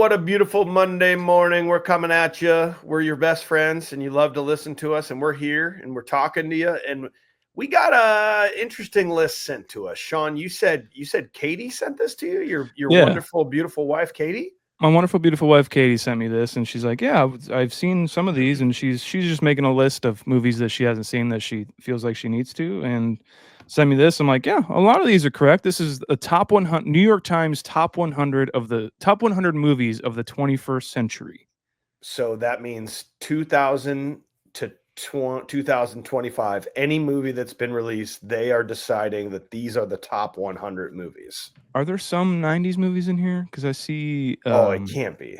what a beautiful Monday morning. We're coming at you. We're your best friends and you love to listen to us, and we're here and we're talking to you, and we got a interesting list sent to us. Sean, you said Katie sent this to you? Your Yeah. wonderful beautiful wife Katie? My wonderful, beautiful wife, Katie, sent me this, and she's like, "Yeah, I've seen some of these," and she's just making a list of movies that she hasn't seen that she feels like she needs to, and send me this. I'm like, "Yeah, a lot of these are correct. This is a top 100 New York Times top 100 of the top 100 movies of the 21st century." So that means 2000 to 2025. Any movie that's been released, they are deciding that these are the top 100 movies. Are there some 90s movies in here? Because I see, It can't be.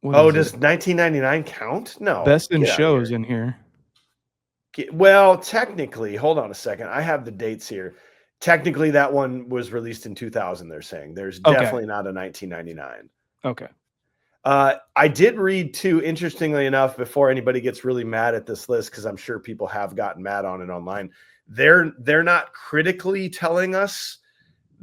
what Oh, is does it? 1999 count? No, Best in get out of Shows here. in here. Well, technically, hold on a second. I have the dates here. Technically, that one was released in 2000, they're saying. There's Okay. definitely not a 1999. Okay. I did read too, interestingly enough, before anybody gets really mad at this list, because I'm sure people have gotten mad on it online. They're not critically telling us,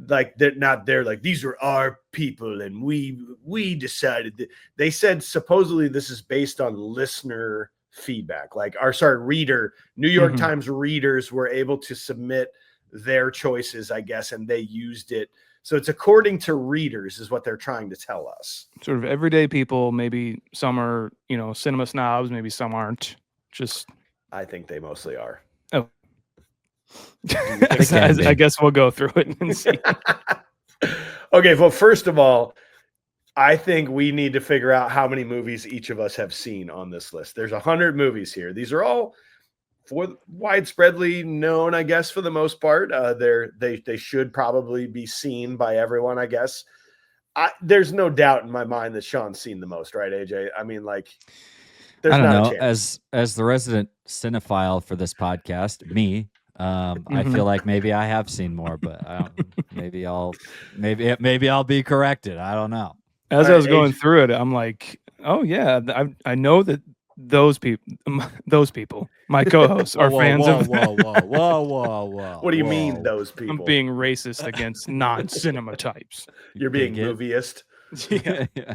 like they're like, these are our people and we decided that. They said supposedly this is based on listener feedback, like reader. New York Mhm. Times readers were able to submit their choices, I guess, and they used it. So it's according to readers is what they're trying to tell us. Sort of everyday people, maybe some are, cinema snobs, maybe some aren't. Just I think they mostly are. oh, They can be. I guess we'll go through it and see. Okay, well, first of all, I think we need to figure out how many movies each of us have seen on this list. There's 100 movies here. These are all widespreadly known, I guess, for the most part. They should probably be seen by everyone, I guess. There's no doubt in my mind that Sean's seen the most, right, AJ? I mean, like, there's I don't not know. a chance. As the resident cinephile for this podcast, me, I Mhm. feel like maybe I have seen more, but I don't. Maybe I'll be corrected. I don't know. As All I right, was going AJ. through it, I'm like, oh yeah, I know that those people, my co-hosts, are fans of. whoa. What do you mean, those I'm people? being racist against non-cinema types. You're being movieist. Yeah. yeah.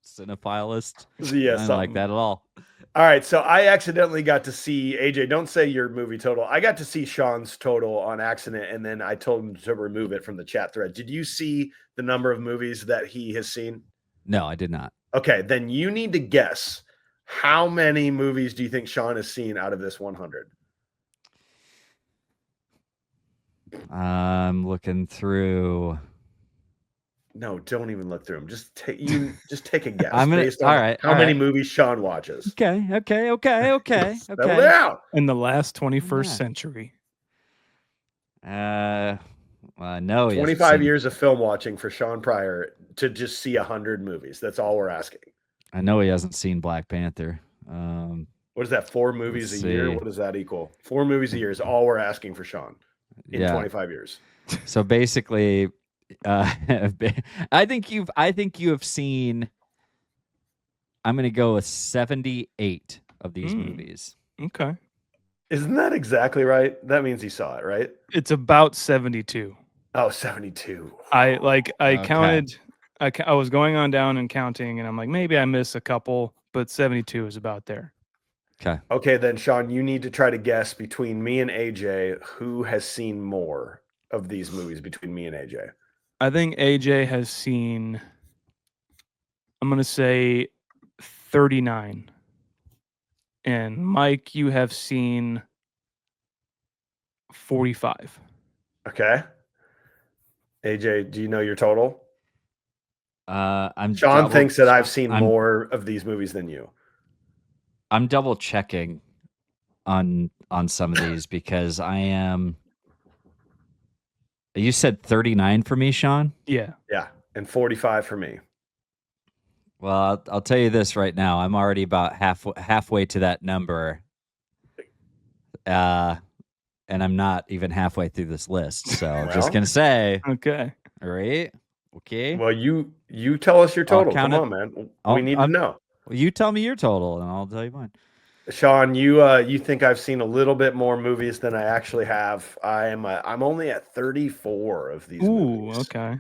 Cinephilist. Yeah, I don't like that at all. All right, so I accidentally got to see AJ. Don't say your movie total. I got to see Sean's total on accident, and then I told him to remove it from the chat thread. Did you see the number of movies that he has seen? No, I did not. Okay, then you need to guess how many movies do you think Sean has seen out of this 100? I'm looking through. No, don't even look through them. Just take a guess I'm gonna. based on All right. how many movies Sean watches. Okay. Settle down. In the last 21st Yeah. century. No. 25 years of film watching for Sean Pryor to just see 100 movies. That's all we're asking. I know he hasn't seen Black Panther. What is that? 4 movies a year? see. What does that equal? 4 movies a year is all we're asking for Sean in 25 years. So basically, I think you have seen. I'm gonna go with 78 of these movies. Okay. Isn't that exactly right? That means he saw it, right? It's about 72. Oh, 72. I Okay. counted. I was going on down and counting, and I'm like, maybe I miss a couple, but 72 is about there. Okay, then Sean, you need to try to guess between me and AJ who has seen more of these movies between me and AJ. I think AJ has seen, I'm going to say 39. And Mike, you have seen 45. Okay. AJ, do you know your total? Sean thinks that I've seen more of these movies than you. I'm double checking on some of these because I am. You said 39 for me, Sean? Yeah, and 45 for me. Well, I'll tell you this right now. I'm already about halfway to that number. And I'm not even halfway through this list. So just going to say. Okay. All right. Okay. Well, you tell us your total. Come on, man. We need to know. Well, you tell me your total, and I'll tell you mine. Sean, you think I've seen a little bit more movies than I actually have. I'm only at 34 of these movies. Okay.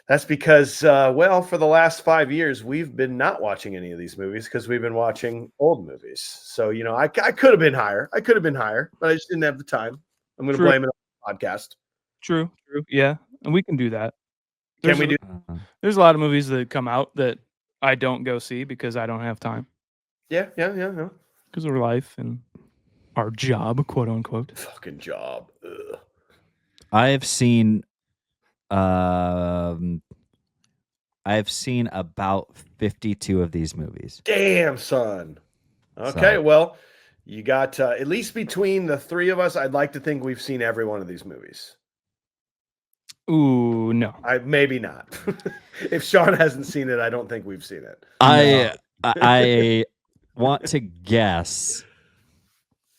That's because, well, for the last 5 years, we've been not watching any of these movies because we've been watching old movies. So, I could have been higher. I could have been higher, but I just didn't have the time. I'm going to True. blame it on the podcast. True. Yeah, and we can do that. Can we do? There's a lot of movies that come out that I don't go see because I don't have time. Yeah. Because of life and our job, quote unquote. Fucking job. Ugh. I've seen about 52 of these movies. Damn, son. Okay, So- well, you got at least between the three of us, I'd like to think we've seen every one of these movies. Ooh, no. Maybe not. If Sean hasn't seen it, I don't think we've seen it. I want to guess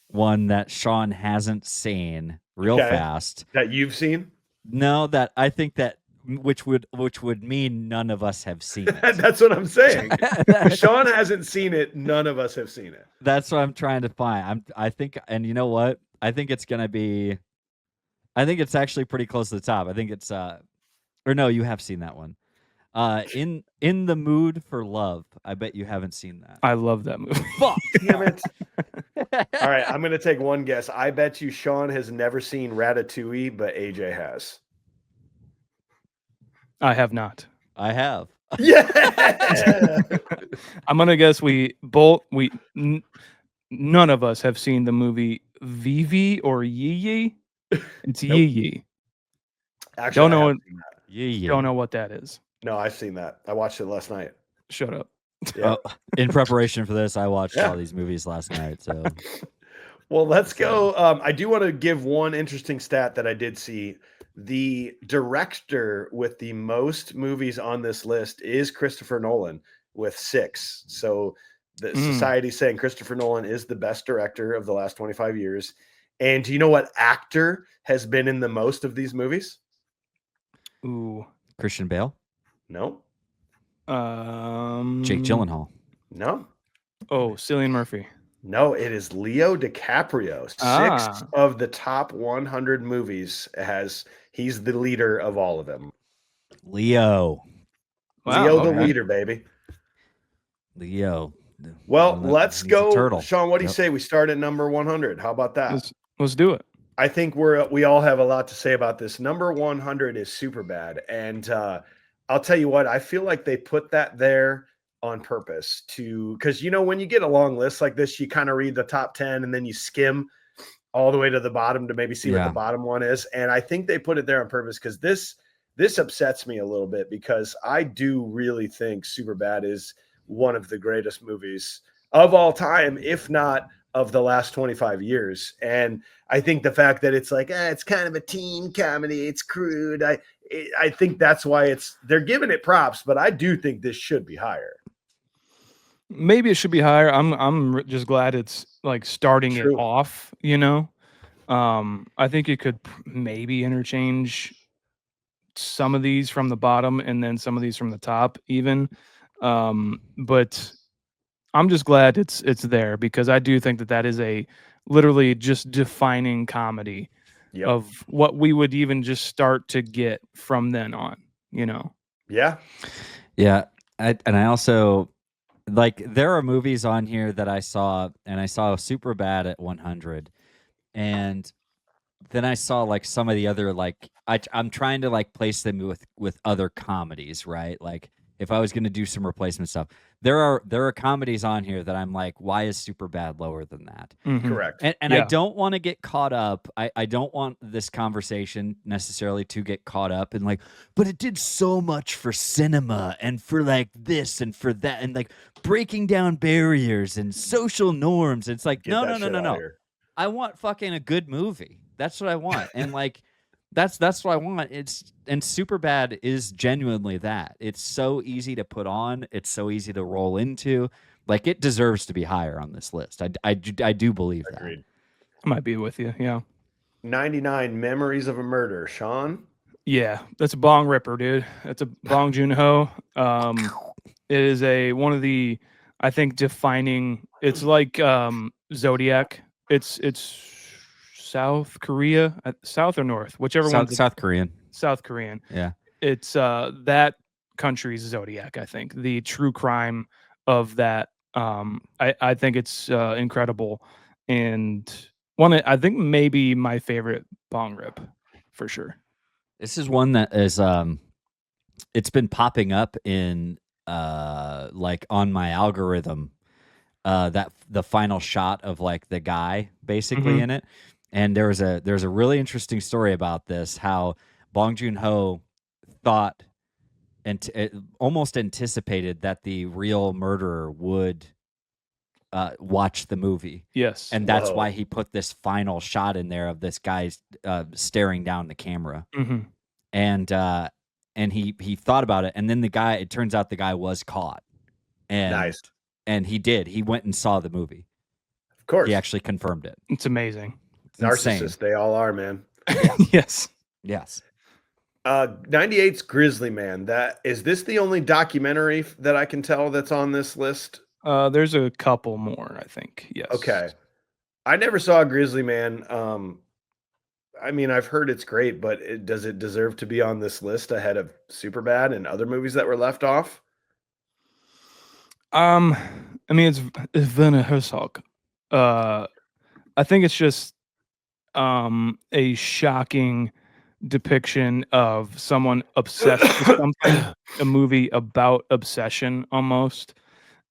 one that Sean hasn't seen real Okay. fast. That you've seen? No, that I think that which would mean none of us have seen it. That's what I'm saying. If Sean hasn't seen it, none of us have seen it. That's what I'm trying to find. I think, and you know what? I think it's actually pretty close to the top. I think it's or no, you have seen that one. In the Mood for Love. I bet you haven't seen that. I love that movie. Fuck. Damn it. All right, I'm going to take one guess. I bet you Sean has never seen Ratatouille, but AJ has. I have not. I have. Yeah. I'm gonna guess none of us have seen the movie Vivi or Yee Yee. It's Nope. Yee Yee. Actually, Don't I know haven't what- seen that. Yeah. Don't know what that is. No, I've seen that. I watched it last night. Shut up. Yeah. In preparation for this, I watched Yeah. all these movies last night. So Well, let's go. I do want to give one interesting stat that I did see. The director with the most movies on this list is Christopher Nolan with 6. So the society saying Christopher Nolan is the best director of the last 25 years. And do you know what actor has been in the most of these movies? Ooh. Christian Bale, No. Jake Gyllenhaal. No. Oh, Cillian Murphy. No, it is Leo DiCaprio. 6 of the top 100 movies he's the leader of all of them. Leo. Wow, Leo the okay. leader, baby. Leo. Well, let's he's a go. turtle. Sean, what do you Yep. say we start at number 100? How about that? Let's do it. I think we all have a lot to say about this. Number 100 is Superbad, and I'll tell you what, I feel like they put that there on purpose because when you get a long list like this, you kind of read the top 10 and then you skim all the way to the bottom to maybe see what the bottom one is. And I think they put it there on purpose because this upsets me a little bit because I do really think Superbad is one of the greatest movies of all time, if not of the last 25 years. And I think the fact that it's like, it's kind of a teen comedy, it's crude. I think that's why they're giving it props, but I do think this should be higher. Maybe it should be higher. I'm just glad it's like starting it off, I think it could maybe interchange some of these from the bottom and then some of these from the top even. But I'm just glad it's there because I do think that is a literally just defining comedy of what we would even just start to get from then on, Yeah. Yeah. I also like there are movies on here that I saw and I saw Superbad at 100 and then I saw like some of the other like I'm trying to like place them with other comedies, right? Like if I was going to do some replacement stuff, there are comedies on here that I'm like, why is Superbad lower than that? Mm-hmm. Correct. And I don't want to get caught up. I don't want this conversation necessarily to get caught up in like, but it did so much for cinema and for like this and for that and like breaking down barriers and social norms. It's like, no. I want fucking a good movie. That's what I want. And like, that's what I want. And Superbad is genuinely that. It's so easy to put on. It's so easy to roll into. Like it deserves to be higher on this list. I do believe Agreed. I might be with you. Yeah. 99 Memories of a Murder. Sean? Yeah, that's a bong ripper, dude. That's a Bong Joon-ho. It is one of the, I think, defining. It's like Zodiac. It's South Korea, South or North, whichever one. South Korean. South Korean. Yeah. It's that country's Zodiac, I think. The true crime of that. I think it's incredible, and I think maybe my favorite bong rip for sure. This is one that is it's been popping up in like on my algorithm, that the final shot of like the guy basically in it. And there's a really interesting story about this, how Bong Joon-ho thought and almost anticipated that the real murderer would watch the movie. Yes. And that's Whoa. why he put this final shot in there of this guy staring down the camera. And he thought about it, and then it turns out the guy was caught. And Nice. And he went and saw the movie. Of course. He actually confirmed it. It's amazing. It's insane. Narcissists, they all are, man. Yes. Yes. 98's Grizzly Man. Is this the only documentary that I can tell that's on this list? There's a couple more, I think. Yes. Okay. I never saw Grizzly Man. I mean, I've heard it's great, but does it deserve to be on this list ahead of Superbad and other movies that were left off? I mean, it's Werner Herzog. I think it's just a shocking depiction of someone obsessed with something, a movie about obsession almost,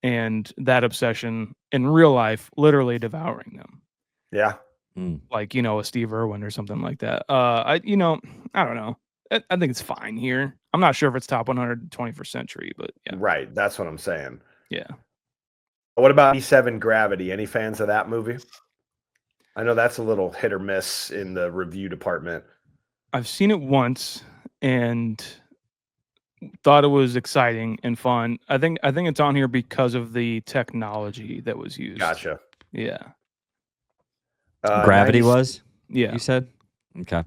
and that obsession in real life literally devouring them. Yeah. Like, a Steve Irwin or something like that. I don't know. I think it's fine here. I'm not sure if it's top 100 21st century, but yeah. Right. That's what I'm saying. Yeah. What about E7 Gravity? Any fans of that movie? I know that's a little hit or miss in the review department. I've seen it once and thought it was exciting and fun. I think it's on here because of the technology that was used. Gotcha. Yeah. Gravity was? Yeah. You said? Okay.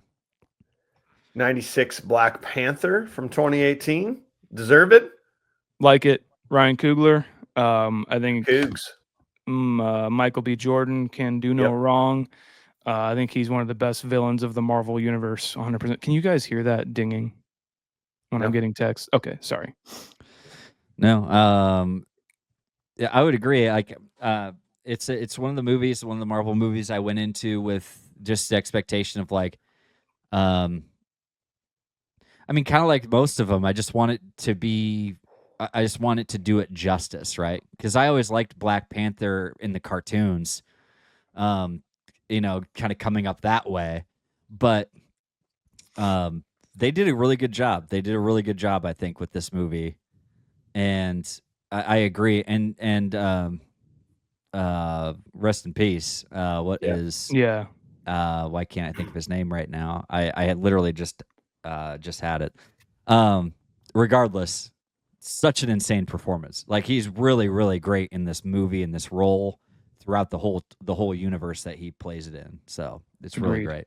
96 Black Panther from 2018. Deserve it? Like it. Ryan Coogler. I think Cougs. Michael B. Jordan can do no wrong. I think he's one of the best villains of the Marvel universe. 100%. Can you guys hear that dinging when I'm getting texts? Okay, sorry. No. Yeah, I would agree. Like, it's one of the movies, one of the Marvel movies I went into with just the expectation of like, I mean, kind of like most of them. I just want it to be. I just want it to do it justice, right? Because I always liked Black Panther in the cartoons, kind of coming up that way. But they did a really good job. They did a really good job, I think, with this movie, and I agree. And rest in peace. Why can't I think of his name right now? I had literally just had it. Regardless. Such an insane performance. Like, he's really, really great in this movie, in this role, throughout the whole universe that he plays it in. So it's really great.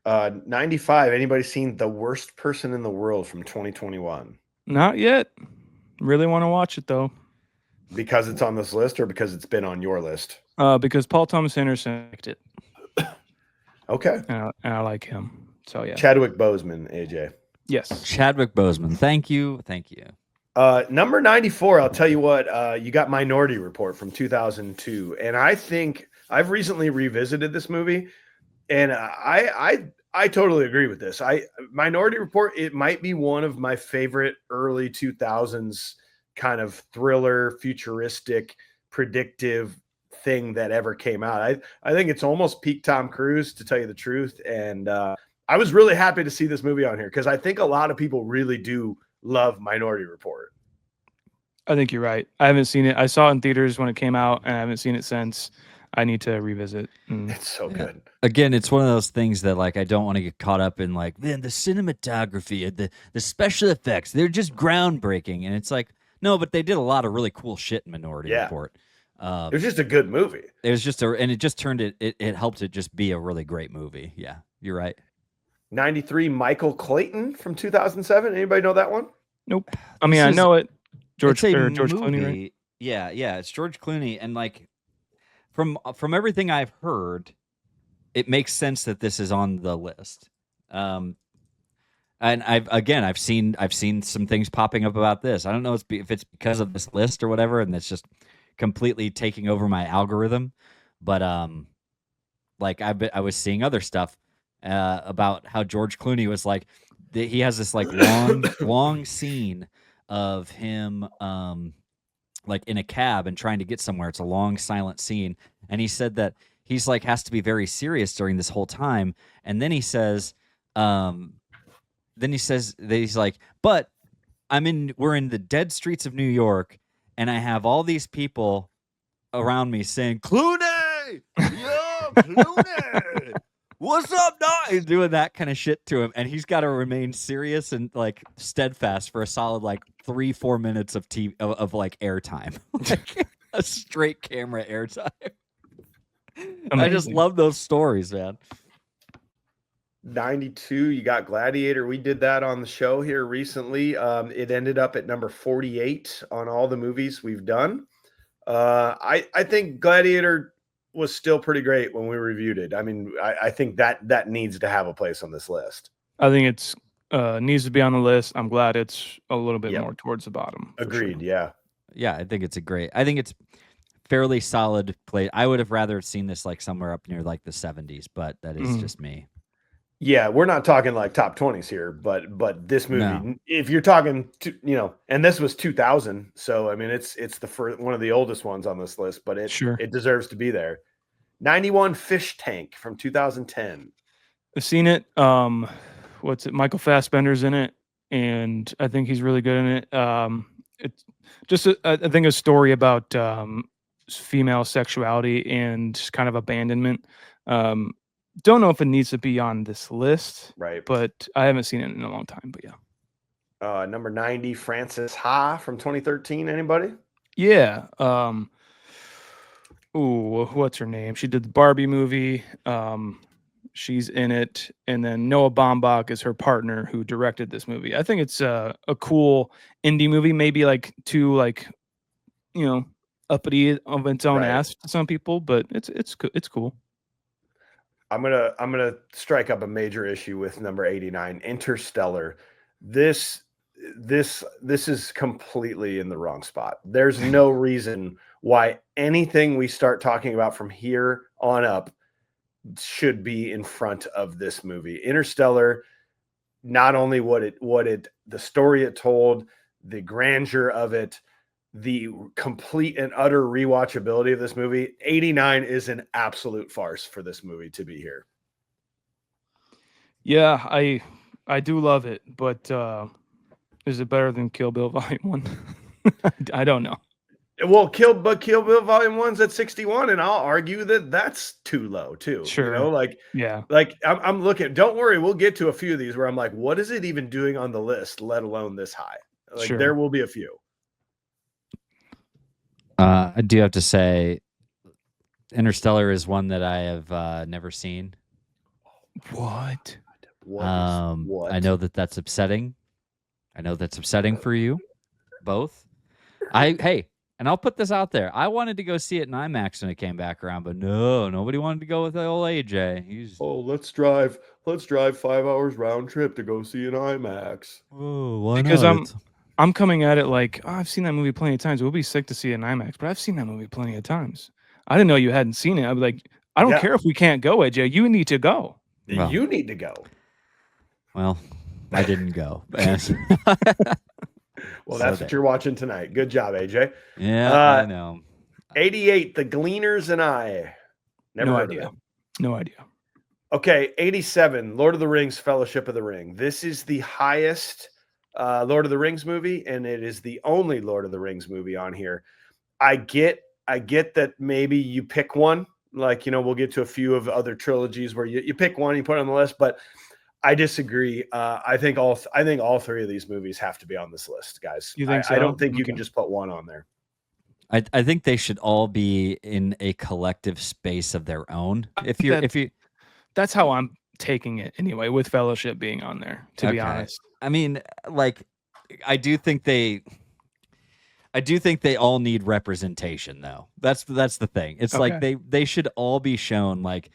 95. Anybody seen The Worst Person in the World from 2021? Not yet. Really want to watch it though. Because it's on this list, or because it's been on your list? Because Paul Thomas Anderson liked it. Okay. And I like him. So yeah. Chadwick Boseman, AJ. Yes. Chadwick Boseman. Thank you. Number 94, I'll tell you what, you got Minority Report from 2002. And I think I've recently revisited this movie, and I totally agree with this. Minority Report, it might be one of my favorite early 2000s kind of thriller, futuristic, predictive thing that ever came out. I think it's almost peak Tom Cruise, to tell you the truth. And I was really happy to see this movie on here because I think a lot of people really do love Minority Report. I think you're right. I haven't seen it. I saw it in theaters when it came out, and I haven't seen it since. I need to revisit. It's so good. Again, it's one of those things that like I don't want to get caught up in, like, man, the cinematography, the special effects, they're just groundbreaking. And it's like, no, but they did a lot of really cool shit in Minority Report. It was just a good movie. It was just and it just turned it helped it just be a really great movie. Yeah, you're right. 93 Michael Clayton from 2007. Anybody know that one? Nope. I mean, I know it. George Clooney, right? Yeah, it's George Clooney, and like from everything I've heard, it makes sense that this is on the list. I And I've seen some things popping up about this. I don't know if it's because of this list or whatever, and it's just completely taking over my algorithm. But like I was seeing other stuff about how George Clooney was like, he has this like long scene of him like in a cab and trying to get somewhere. It's a long silent scene, and he said that he's like has to be very serious during this whole time. And then he says, that he's like, but we're in the dead streets of New York, and I have all these people around me saying, Clooney, yo, Clooney, what's up, dog? He's doing that kind of shit to him, and he's got to remain serious and like steadfast for a solid like 3-4 minutes of TV of like airtime, like a straight camera airtime. I just love those stories, man. 92, you got Gladiator. We did that on the show here recently. It ended up at number 48 on all the movies we've done. I think Gladiator was still pretty great when we reviewed it. I mean, I think that needs to have a place on this list. I think it's needs to be on the list. I'm glad it's a little bit more towards the bottom. Agreed. Sure. Yeah. I think it's fairly solid play. I would have rather seen this like somewhere up near like the 70s, but that is just me. Yeah, we're not talking like top 20s here, but this movie, if you're talking to, and this was 2000, so I mean it's the first one of the oldest ones on this list, but it deserves to be there. 91 Fish Tank from 2010. I've seen it. What's it? Michael Fassbender's in it, and I think he's really good in it. It's just I think a story about female sexuality and kind of abandonment. Don't know if it needs to be on this list, right? But I haven't seen it in a long time. But yeah, number 90, Frances Ha from 2013. Anybody? Yeah. What's her name? She did the Barbie movie. She's in it, and then Noah Baumbach is her partner who directed this movie. I think it's a cool indie movie, maybe like too uppity of its own ass to some people, but it's cool. I'm gonna strike up a major issue with number 89, Interstellar. This is completely in the wrong spot. There's no reason why anything we start talking about from here on up should be in front of this movie. Interstellar, not only the story it told, the grandeur of it, the complete and utter rewatchability of this movie. 89 is an absolute farce for this movie to be here. Yeah, I do love it, but is it better than Kill Bill Volume 1? I don't know. Well, Kill Bill Volume 1's at 61, and I'll argue that that's too low too. Sure. I'm looking. Don't worry, we'll get to a few of these where I'm like, what is it even doing on the list, let alone this high? There will be a few. I do have to say, Interstellar is one that I have never seen. What? I know that's upsetting. I know that's upsetting for you both. And I'll put this out there. I wanted to go see it in IMAX when it came back around, but nobody wanted to go with the old AJ. Let's drive 5 hours round trip to go see an IMAX. Oh, why because not? I'm coming at it like, I've seen that movie plenty of times. It would be sick to see it in IMAX, but I've seen that movie plenty of times. I didn't know you hadn't seen it. I'd be like, I don't care if we can't go, AJ. You need to go. Well, you need to go. Well, I didn't go. Well, that's what you're watching tonight. Good job, AJ. Yeah, I know. 88, The Gleaners and I. No idea. No idea. Okay, 87, Lord of the Rings, Fellowship of the Ring. This is the highest Lord of the Rings movie, and it is the only Lord of the Rings movie on here. I get that maybe you pick one. Like, we'll get to a few of other trilogies where you pick one, you put it on the list, but I disagree. I think all three of these movies have to be on this list, guys. You think so? I don't think you can just put one on there. I think they should all be in a collective space of their own. That's how I'm taking it anyway, with Fellowship being on there, to be honest. I mean, like, I do think they all need representation, though. That's the thing. It's like they should all be shown. Like,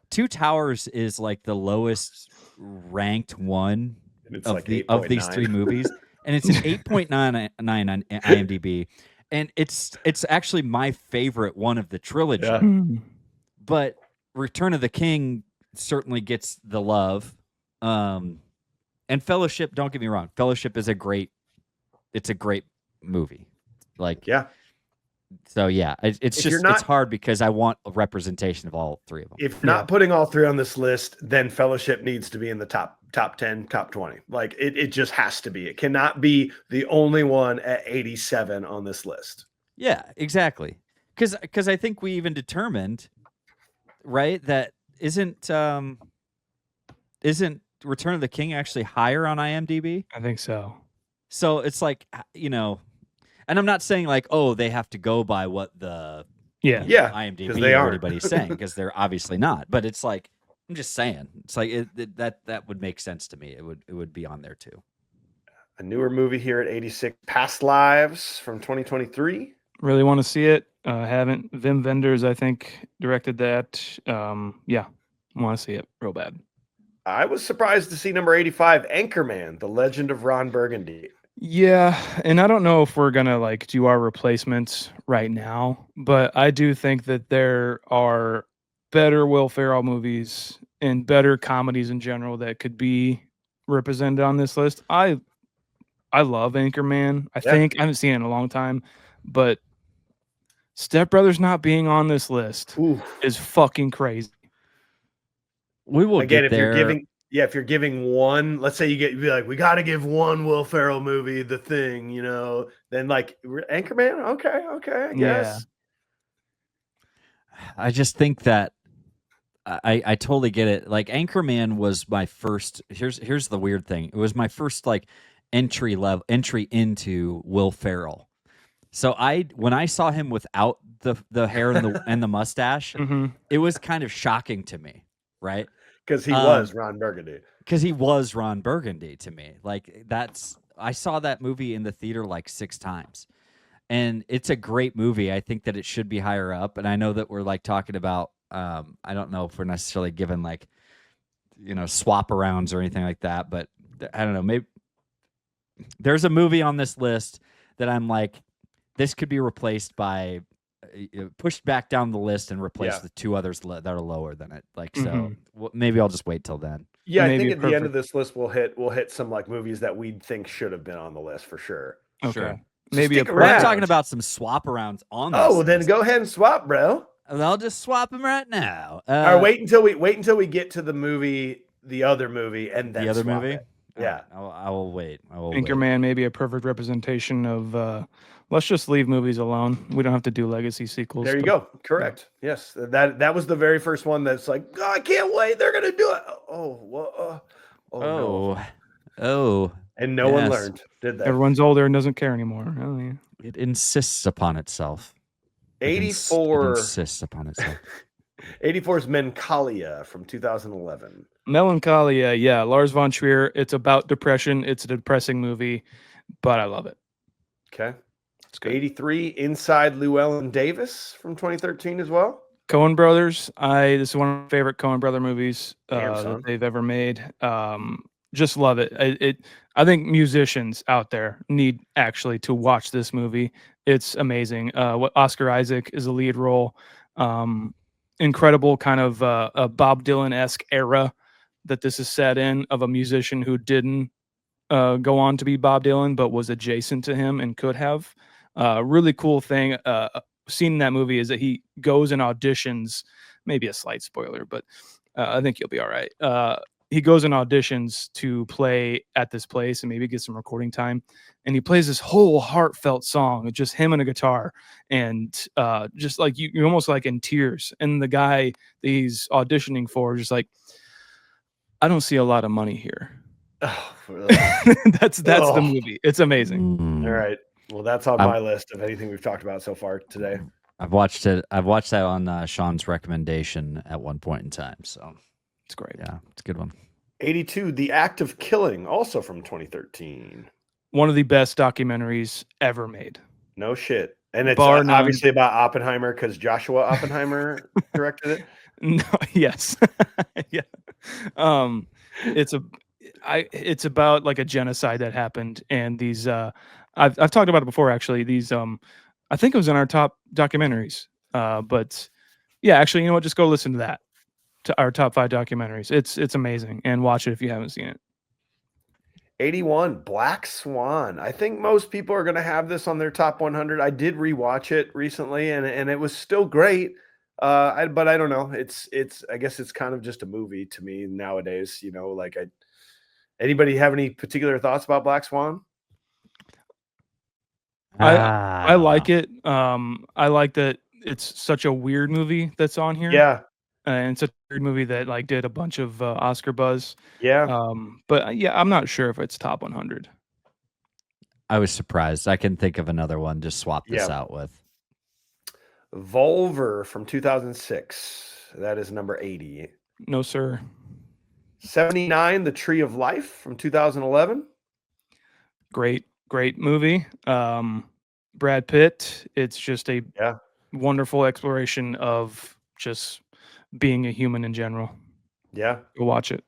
Two Towers is like the lowest ranked one it's of like these 3 8.9. movies, and it's an 8.99 on IMDb, and it's actually my favorite one of the trilogy. Yeah. But Return of the King certainly gets the love, and Fellowship. Don't get me wrong, Fellowship is a great movie. Like, Yeah. so yeah, it's it's hard because I want a representation of all 3 of them. If you're not putting all 3 on this list, then Fellowship needs to be in the top 10, top 20. Like it just has to be. It cannot be the only one at 87 on this list. Yeah, exactly. Because I think we even determined, right, that isn't Return of the King actually higher on IMDb? I think so. So it's like, and I'm not saying like, oh, they have to go by what the IMDb they or aren't. anybody's saying, because they're obviously not. But it's like, I'm just saying, it's like that would make sense to me. It would be on there too. A newer movie here at 86, Past Lives from 2023. Really want to see it. Haven't. Wim Wenders, I think, directed that. Yeah, want to see it real bad. I was surprised to see number 85, Anchorman, The Legend of Ron Burgundy. Yeah, and I don't know if we're gonna like do our replacements right now, but I do think that there are better Will Ferrell movies and better comedies in general that could be represented on this list. I love Anchorman. I think I haven't seen it in a long time, but Step Brothers not being on this list is fucking crazy. We will again get if there. if you're giving one, let's say you'd be like, we got to give one Will Ferrell movie, The Thing, then like Anchorman. Okay, I guess. I just think that I totally get it. Like, Anchorman was my first. Here's the weird thing. It was my first like entry into Will Ferrell. So when I saw him without the hair and the mustache, it was kind of shocking to me, right? Because he was Ron Burgundy. Because he was Ron Burgundy to me. Like, I saw that movie in the theater like 6 times. And it's a great movie. I think that it should be higher up. And I know that we're like talking about, I don't know if we're necessarily given like, swap arounds or anything like that. But I don't know. Maybe there's a movie on this list that I'm like, this could be replaced by, pushed back down the list and replaced with 2 others that are lower than it. Like, so maybe I'll just wait till then. Yeah, I think at the end of this list, we'll hit some like movies that we think should have been on the list for sure. Okay. Sure. Maybe I'm talking about some swap arounds on this. Oh, well, then go ahead and swap, bro. I'll just swap them right now. All right, wait until we get to the other movie, and then the other swap movie. it. Yeah, I will wait. Anchorman may be a perfect representation of. Let's just leave movies alone. We don't have to do legacy sequels. There you go. Correct. Yeah. Yes, that was the very first one. That's like, oh, I can't wait. They're gonna do it. No. And no one learned, did they? Everyone's older and doesn't care anymore. Oh yeah. It insists upon itself. 84 It insists upon itself. 84 is Melancholia from 2011. Melancholia, yeah. Lars von Trier. It's about depression. It's a depressing movie, but I love it. Okay. It's good. 83, Inside Llewellyn Davis from 2013 as well. Coen Brothers. This is one of my favorite Coen Brother movies that they've ever made. Just love it. I think musicians out there need actually to watch this movie. It's amazing. What Oscar Isaac is a lead role. Incredible kind of a Bob Dylan-esque era that this is set in, of a musician who didn't go on to be Bob Dylan, but was adjacent to him and could have. Really cool thing seen in that movie is that he goes and auditions, maybe a slight spoiler, but I think you'll be all right. He goes and auditions to play at this place and maybe get some recording time. And he plays this whole heartfelt song, just him and a guitar. And just like you're almost like in tears. And the guy that he's auditioning for just like, I don't see a lot of money here. Oh, really? that's the movie. It's amazing. All right. Well, that's on my list of anything we've talked about so far today. I've watched it. I've watched that on Sean's recommendation at one point in time. So it's great. Yeah, it's a good one. 82, The Act of Killing, also from 2013. One of the best documentaries ever made. No shit. And it's obviously about Oppenheimer because Joshua Oppenheimer directed it. No, yes. Yeah. it's about like a genocide that happened, and these I've talked about it before actually. These I think it was in our top documentaries. But yeah, actually, you know what? Just go listen to that, to our top 5 documentaries. It's amazing, and watch it if you haven't seen it. 81, Black Swan. I think most people are going to have this on their top 100. I did rewatch it recently, and it was still great. But I don't know. I guess it's kind of just a movie to me nowadays. You know, like anybody have any particular thoughts about Black Swan? I like it. I like that it's such a weird movie that's on here. Yeah, And it's a weird movie that like did a bunch of Oscar buzz. yeah. But yeah, I'm not sure if it's top 100. I was surprised. I can think of another one. Just swap this Yeah. out with. Volver from 2006. That is number 80. No, sir. 79, The Tree of Life from 2011. Great movie. Brad Pitt. It's just a Yeah. wonderful exploration of just being a human in general. Yeah. Go watch it.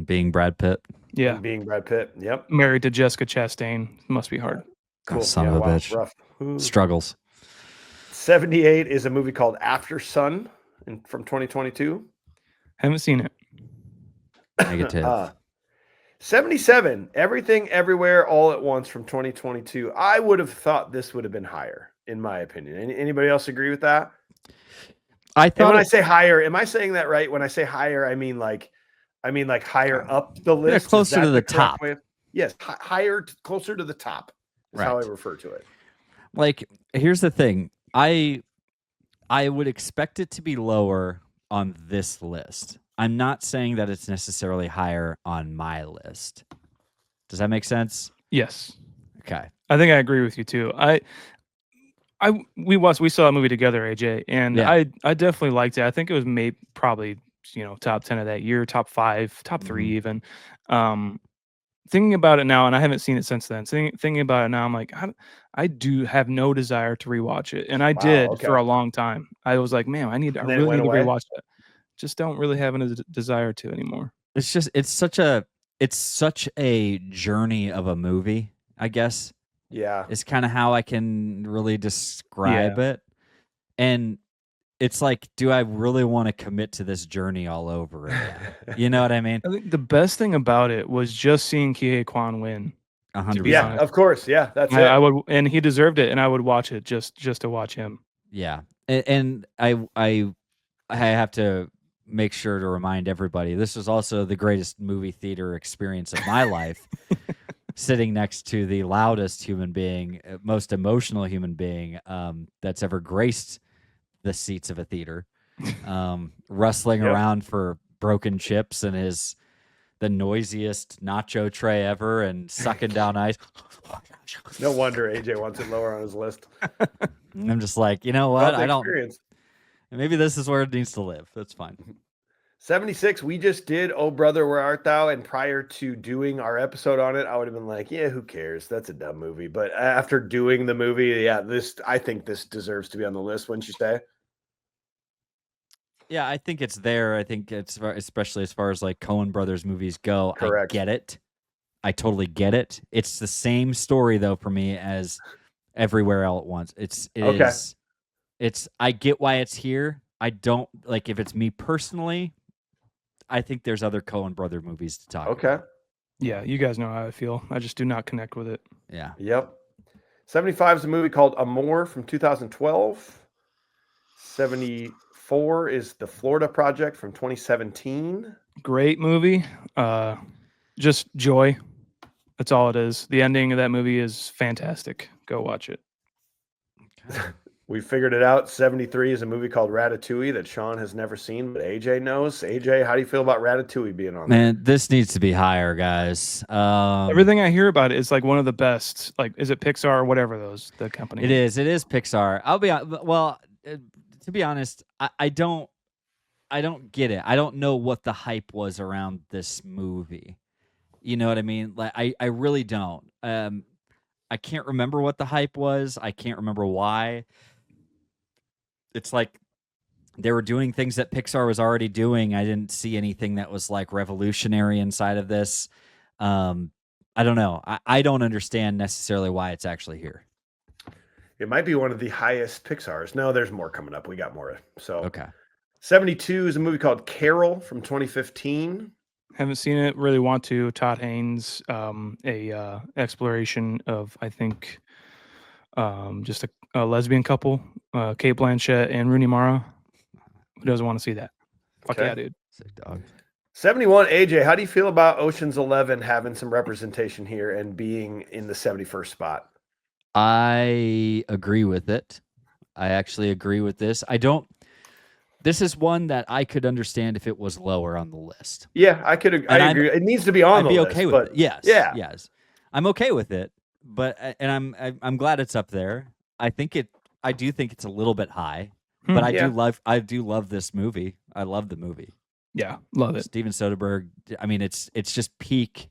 Being Brad Pitt. Yeah. And being Brad Pitt. Yep. Married to Jessica Chastain. Must be hard. Cool. Son of a bitch. Rough. Struggles. 78 is a movie called After Sun from 2022. Haven't seen it. Negative. 77, Everything Everywhere All at Once from 2022. I would have thought this would have been higher, in my opinion. Anybody else agree with that? I And thought when I say higher, am I saying that right? When I say higher, I mean like higher up the list. closer to the top. Yes, higher, closer to the top is how I Right. refer to it. like here's the thing. I would expect it to be lower on this list. I'm not saying that it's necessarily higher on my list. Does that make sense? Yes. Okay. I think I agree with you too. We saw a movie together, AJ, and Yeah. I definitely liked it. I think it was probably top 10 of that year, top 5, top 3 even. Thinking about it now, and I haven't seen it since then. Thinking about it now, I'm like, I do have no desire to rewatch it, and I did for a long time. I was like, man, I really need to rewatch it. Just don't really have a desire to anymore. It's such a journey of a movie, I guess. Yeah. It's kind of how I can really describe it. And it's like, do I really want to commit to this journey all over again? You know what I mean? I think the best thing about it was just seeing Kihei Kwan win. 100%. Yeah, honest. of course. Yeah, that's it. I would, and he deserved it, and I would watch it just to watch him. Yeah. And I have to make sure to remind everybody, this was also the greatest movie theater experience of my life. Sitting next to the loudest human being, most emotional human being that's ever graced the seats of a theater, rustling around for broken chips and the noisiest nacho tray ever and sucking down ice. No wonder AJ wants it lower on his list. I'm just like, you know what? I don't. Experience. Maybe this is where it needs to live. That's fine. 76, we just did Oh Brother, Where Art Thou? And prior to doing our episode on it, I would have been like, yeah, who cares? That's a dumb movie. But after doing the movie, yeah, I think this deserves to be on the list, wouldn't you say? Yeah, I think it's there. I think it's especially as far as like Coen Brothers movies go. Correct. I get it. I totally get it. It's the same story though for me as Everywhere All at Once. I get why it's here. I don't like if it's me personally. I think there's other Coen Brother movies to talk about. Yeah, you guys know how I feel. I just do not connect with it. Yeah. Yep. 75 is a movie called Amour from 2012. 74 is The Florida Project from 2017. Great movie. Just joy. That's all it is. The ending of that movie is fantastic. Go watch it. We figured it out. 73 is a movie called Ratatouille that Sean has never seen, but AJ knows. AJ, how do you feel about Ratatouille being on there? Man, this needs to be higher, guys. Everything I hear about it is like one of the best. Like, is it Pixar or whatever the company? It is Pixar. I'll be to be honest, I don't get it. I don't know what the hype was around this movie. You know what I mean? Like I really don't. I can't remember what the hype was. I can't remember why. It's like they were doing things that Pixar was already doing. I didn't see anything that was like revolutionary inside of this. I don't know. I don't understand necessarily why it's actually here. It might be one of the highest Pixar's. No, there's more coming up. We got more. So Okay. 72 is a movie called Carol from 2015. Haven't seen it. Really want to. Todd Haynes, a exploration of, I think, just a lesbian couple, Kate Blanchett and Rooney Mara. Who doesn't want to see that? Fuck Okay. yeah, dude. Sick dog. 71, AJ, how do you feel about Ocean's 11 having some representation here and being in the 71st spot? I agree with it. I actually agree with this. This is one that I could understand if it was lower on the list. Yeah, I agree. It needs to be on I'd the be list. okay with it. Yes. Yeah. Yes. I'm okay with it, but I'm glad it's up there. I do think it's a little bit high, but I do love this movie. I love the movie. Yeah, love it. Steven Soderbergh. I mean, it's just peak.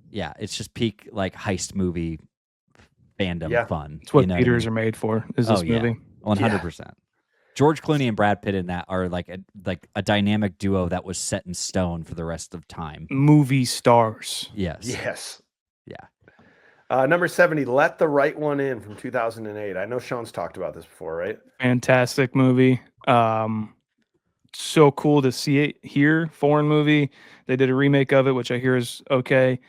Yeah, it's just peak like heist movie fandom fun. It's what theaters are made for. Is this movie? 100%. George Clooney and Brad Pitt in that are like a dynamic duo that was set in stone for the rest of time. Movie stars. Yes. Yeah. Number 70, Let the Right One In from 2008. I know Sean's talked about this before, right? Fantastic movie. So cool to see it here. Foreign movie. They did a remake of it, which I hear is okay.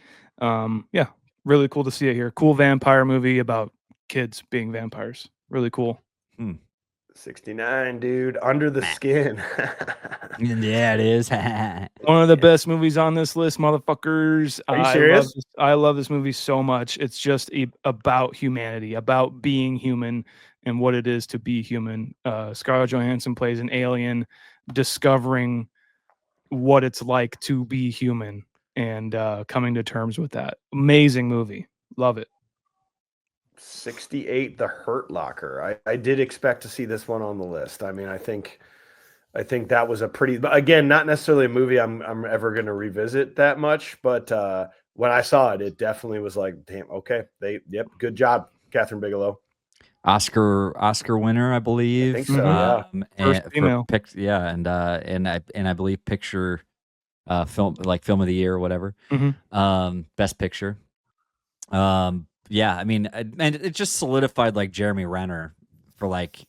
Yeah, really cool to see it here. Cool vampire movie about kids being vampires. Really cool. 69, dude. Under the Skin. Yeah, it is. One of the best movies on this list, motherfuckers. Are you serious? I love this movie so much. It's just about humanity, about being human and what it is to be human. Scarlett Johansson plays an alien discovering what it's like to be human and coming to terms with that. Amazing movie. Love it. 68, The Hurt Locker. I did expect to see this one on the list. I mean, I think that was a pretty, again, not necessarily a movie I'm ever going to revisit that much, but when I saw it, it definitely was like, damn, okay, good job, Catherine Bigelow. Oscar winner, I believe. I think so, yeah. First female. And I believe picture film of the year or whatever. Best picture. Yeah, I mean, and it just solidified like Jeremy Renner for like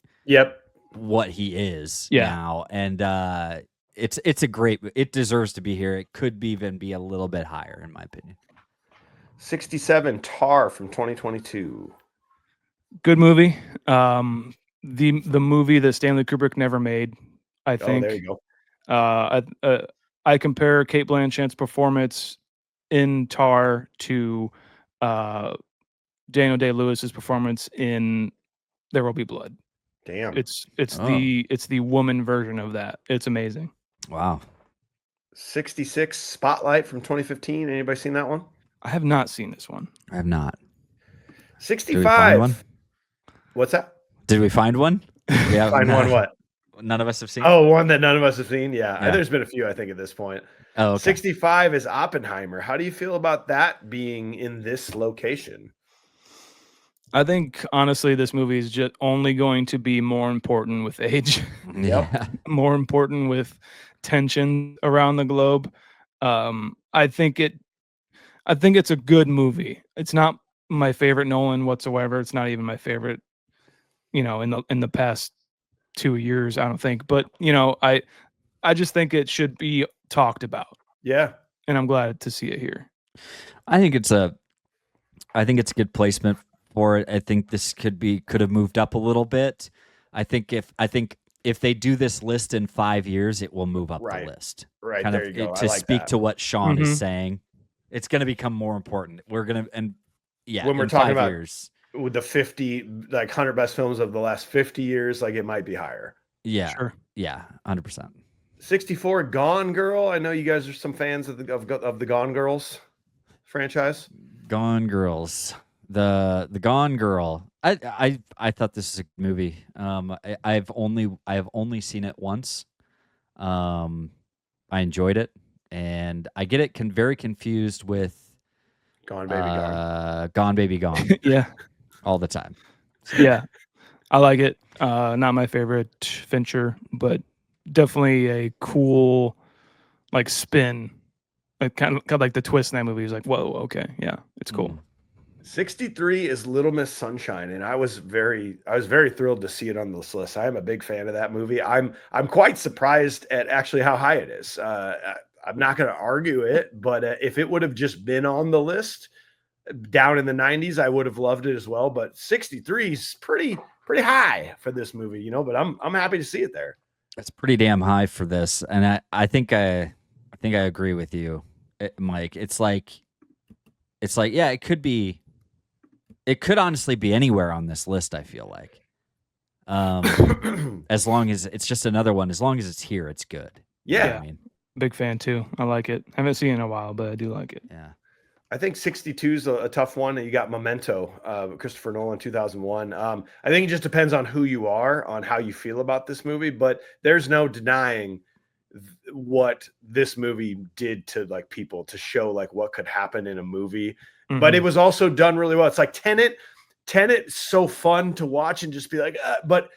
what he is now, and it's a great. It deserves to be here. It could even be a little bit higher, in my opinion. 67, Tar from 2022. Good movie. The movie that Stanley Kubrick never made. I think. Oh, there you go. I compare Kate Blanchett's performance in Tar to Daniel Day-Lewis's performance in There Will Be Blood. Damn. It's the woman version of that. It's amazing. Wow. 66, Spotlight from 2015. Anybody seen that one? I have not seen this one. I have not. 65. Did we find one? What's that? Did we find one? Yeah, find one what? None of us have seen. Oh, one that none of us have seen. Yeah. There's been a few, I think, at this point. Oh, okay. 65 is Oppenheimer. How do you feel about that being in this location? I think honestly, this movie is just only going to be more important with age. More important with tension around the globe. I think it's a good movie. It's not my favorite Nolan whatsoever. It's not even my favorite, in the past 2 years, I don't think. But I just think it should be talked about. Yeah. And I'm glad to see it here. I think it's a good placement for it. I think this could have moved up a little bit. I think if they do this list in 5 years, it will move up the list. Right. Kind there of, you go. To speak to what Sean is saying, it's going to become more important. When we're talking about years, with the 50, like 100 best films of the last 50 years, like it might be higher. Yeah. Sure. Yeah. 100%. 64, Gone Girl. I know you guys are some fans of the Gone Girls franchise. Gone Girls. The Gone Girl. I thought this is a movie. I have only seen it once. I enjoyed it, and I get it very confused with Gone Baby Gone. Gone Baby Gone. Yeah. All the time. Yeah. I like it. Not my favorite Fincher, but definitely a cool like spin It kind of like the twist in that movie is like, whoa, okay, yeah, it's cool. 63 is Little Miss Sunshine, and I was very thrilled to see it on this list. I am a big fan of that movie. I'm quite surprised at actually how high it is. I'm not going to argue it, but if it would have just been on the list down in the 90s, I would have loved it as well. But 63 is pretty high for this movie, you know. But I'm happy to see it there. It's pretty damn high for this, and I think I agree with you, Mike. It's like yeah, it could be. It could honestly be anywhere on this list, I feel like. As long as it's just another one, as long as it's here, it's good. Yeah. You know what I mean, Big fan too. I like it. I haven't seen it in a while, but I do like it. yeah. I think 62 is a tough one. You got Memento, Christopher Nolan, 2001. I think it just depends on who you are, on how you feel about this movie, but there's no denying what this movie did to like people, to show like what could happen in a movie. But it was also done really well. It's like Tenet's so fun to watch and just be like, but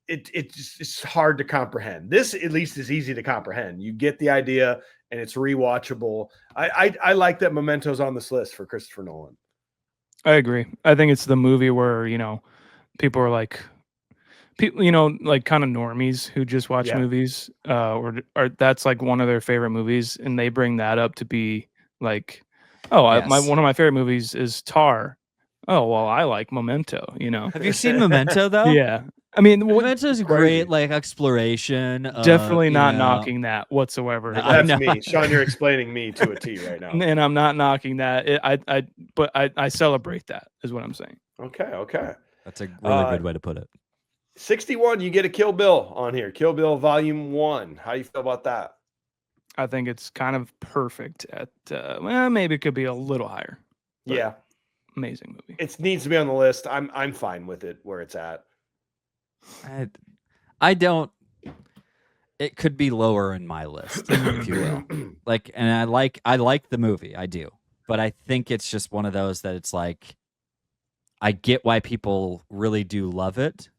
it's hard to comprehend. This at least is easy to comprehend. You get the idea, and it's rewatchable. I like that Memento's on this list for Christopher Nolan. I agree. I think it's the movie where, you know, people are like, people, you know, like kind of normies who just watch movies, or that's like one of their favorite movies, and they bring that up to be like, oh, one of my favorite movies is Tar. Oh, well, I like Memento, you know. Have you seen Memento though? Yeah. I mean, Memento is great, like exploration. Definitely not knocking that whatsoever. That's me, Sean. You're explaining me to a T right now, and I'm not knocking that. But I celebrate that, is what I'm saying. Okay. That's a really good way to put it. 61, you get a Kill Bill on here. Kill Bill Volume 1. How do you feel about that? I think it's kind of perfect at, well, maybe it could be a little higher. Yeah. Amazing movie. It needs to be on the list. I'm fine with it where it's at. I don't. It could be lower in my list, if you will. Like, and I like the movie, I do, but I think it's just one of those that it's like, I get why people really do love it,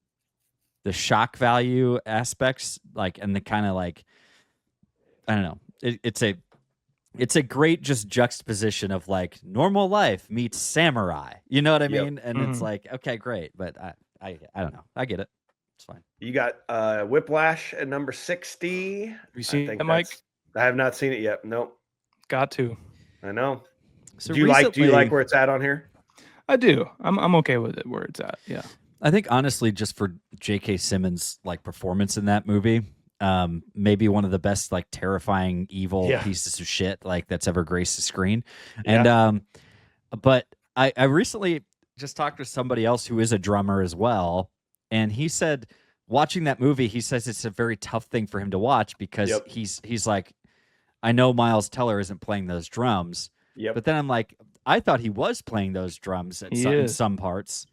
the shock value aspects, like, and the kind of like, I don't know, it's a great just juxtaposition of like normal life meets samurai, you know what I mean? And it's like, okay, great, but I don't know, I get it. It's fine. You got Whiplash at number 60. Have you seen it, Mike? I have not seen it yet. Nope. Got to. I know. So do you like where it's at on here? I do. I'm okay with it where it's at. Yeah. I think honestly, just for J.K. Simmons' like performance in that movie, maybe one of the best like terrifying evil pieces of shit like that's ever graced the screen. And but I recently just talked to somebody else who is a drummer as well. And he said, watching that movie, he says it's a very tough thing for him to watch because he's like, I know Miles Teller isn't playing those drums. But then I'm like, I thought he was playing those drums in some parts.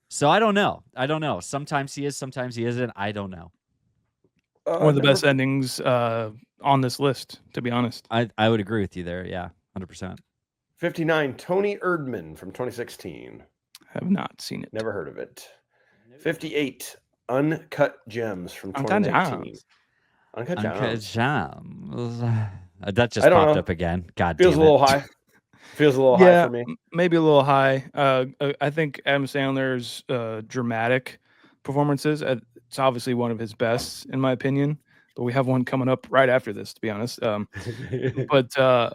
So I don't know. Sometimes he is, sometimes he isn't. I don't know. One of the best endings on this list, to be honest. I would agree with you there. Yeah, 100%. 59, Tony Erdmann from 2016. Have not seen it. Never heard of it. 58, Uncut Gems from 2019. Uncut Gems. That just popped up again. God damn it. Feels a little high. Feels a little high for me. Maybe a little high. I think Adam Sandler's dramatic performances, it's obviously one of his best, in my opinion. But we have one coming up right after this, to be honest. But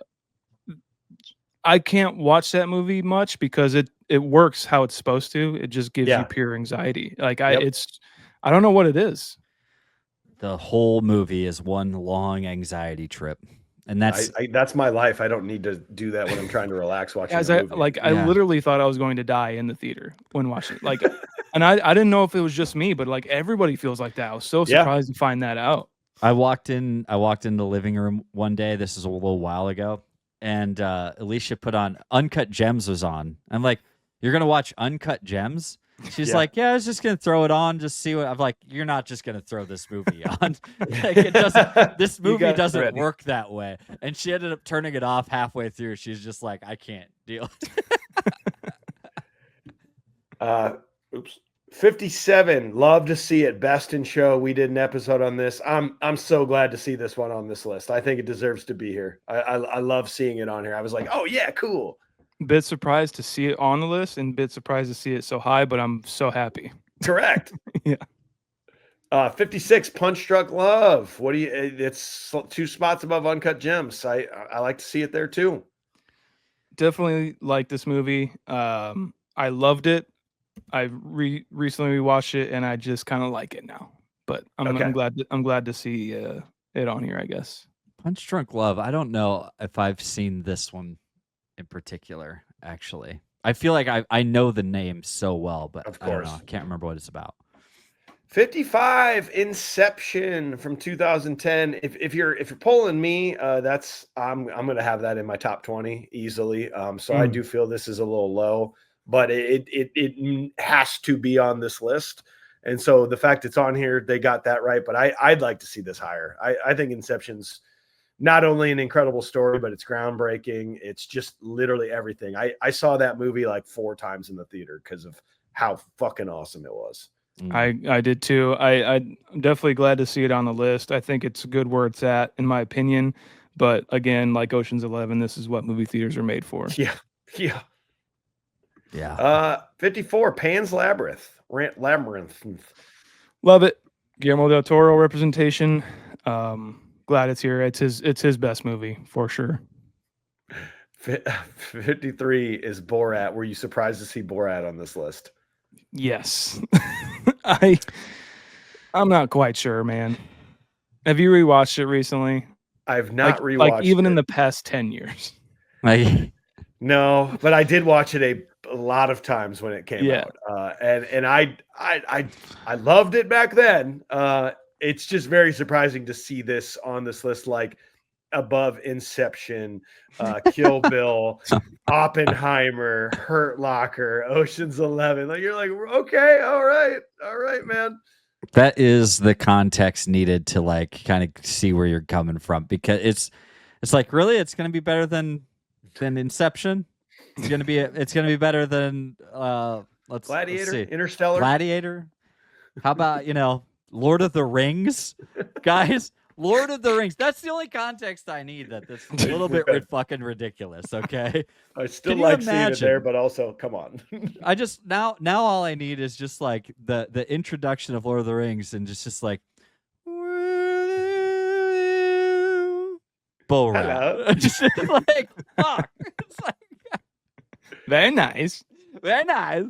I can't watch that movie much because it works how it's supposed to. It just gives you pure anxiety. Like I don't know what it is. The whole movie is one long anxiety trip, and that's my life. I don't need to do that when I'm trying to relax watching a movie. I literally thought I was going to die in the theater when watching it. Like, and I didn't know if it was just me, but like everybody feels like that. I was so surprised to find that out. I walked in the living room one day. This is a little while ago. And Alicia put on Uncut Gems was on. I'm like, you're going to watch Uncut Gems? She's like, yeah, I was just going to throw it on, just see what. I'm like, you're not just going to throw this movie on. Like, it doesn't. This movie doesn't work that way. And she ended up turning it off halfway through. She's just like, I can't deal. 57. Love to see it. Best in Show. We did an episode on this. I'm so glad to see this one on this list. I think it deserves to be here. I love seeing it on here. I was like, oh yeah, cool. Bit surprised to see it on the list and bit surprised to see it so high, but I'm so happy. Correct. Yeah. 56. Punch Drunk Love. What do you? It's 2 spots above Uncut Gems. I like to see it there too. Definitely like this movie. I loved it. I recently rewatched it and I just kind of like it now. But I'm glad to see it on here, I guess. Punch Drunk Love. I don't know if I've seen this one in particular, actually. I feel like I know the name so well, but of I don't course, know. I can't remember what it's about. 55. Inception from 2010. If you're polling me, that's I'm gonna have that in my top 20 easily. So I do feel this is a little low, but it has to be on this list. And so the fact it's on here, they got that right. But I'd like to see this higher. I think Inception's not only an incredible story, but it's groundbreaking. It's just literally everything. I saw that movie like 4 times in the theater because of how fucking awesome it was. I did too. I'm definitely glad to see it on the list. I think it's good where it's at, in my opinion. But again, like Ocean's 11, this is what movie theaters are made for. Yeah. 54. Pan's Labyrinth. Love it. Guillermo del Toro representation. Glad it's here. It's his best movie for sure. 53 is Borat. Were you surprised to see Borat on this list? Yes. I'm not quite sure, man. Have you rewatched it recently? I've not rewatched like even it. In the past 10 years. No, but I did watch it a lot of times when it came out. And I loved it back then. It's just very surprising to see this on this list, like above Inception, Kill Bill, Oppenheimer, Hurt Locker, Ocean's 11. Like you're like, okay, all right, man. That is the context needed to like kind of see where you're coming from, because it's like, really, it's going to be better than Inception. It's going to be better than Gladiator, let's see. Interstellar, Gladiator. How about Lord of the Rings, guys? Lord of the Rings. That's the only context I need. That that's a little bit fucking ridiculous. Okay. I still like seeing it there, but also, come on. I just now all I need is just like the introduction of Lord of the Rings and just like bull rap. Just like fuck. It's like very nice. Very nice.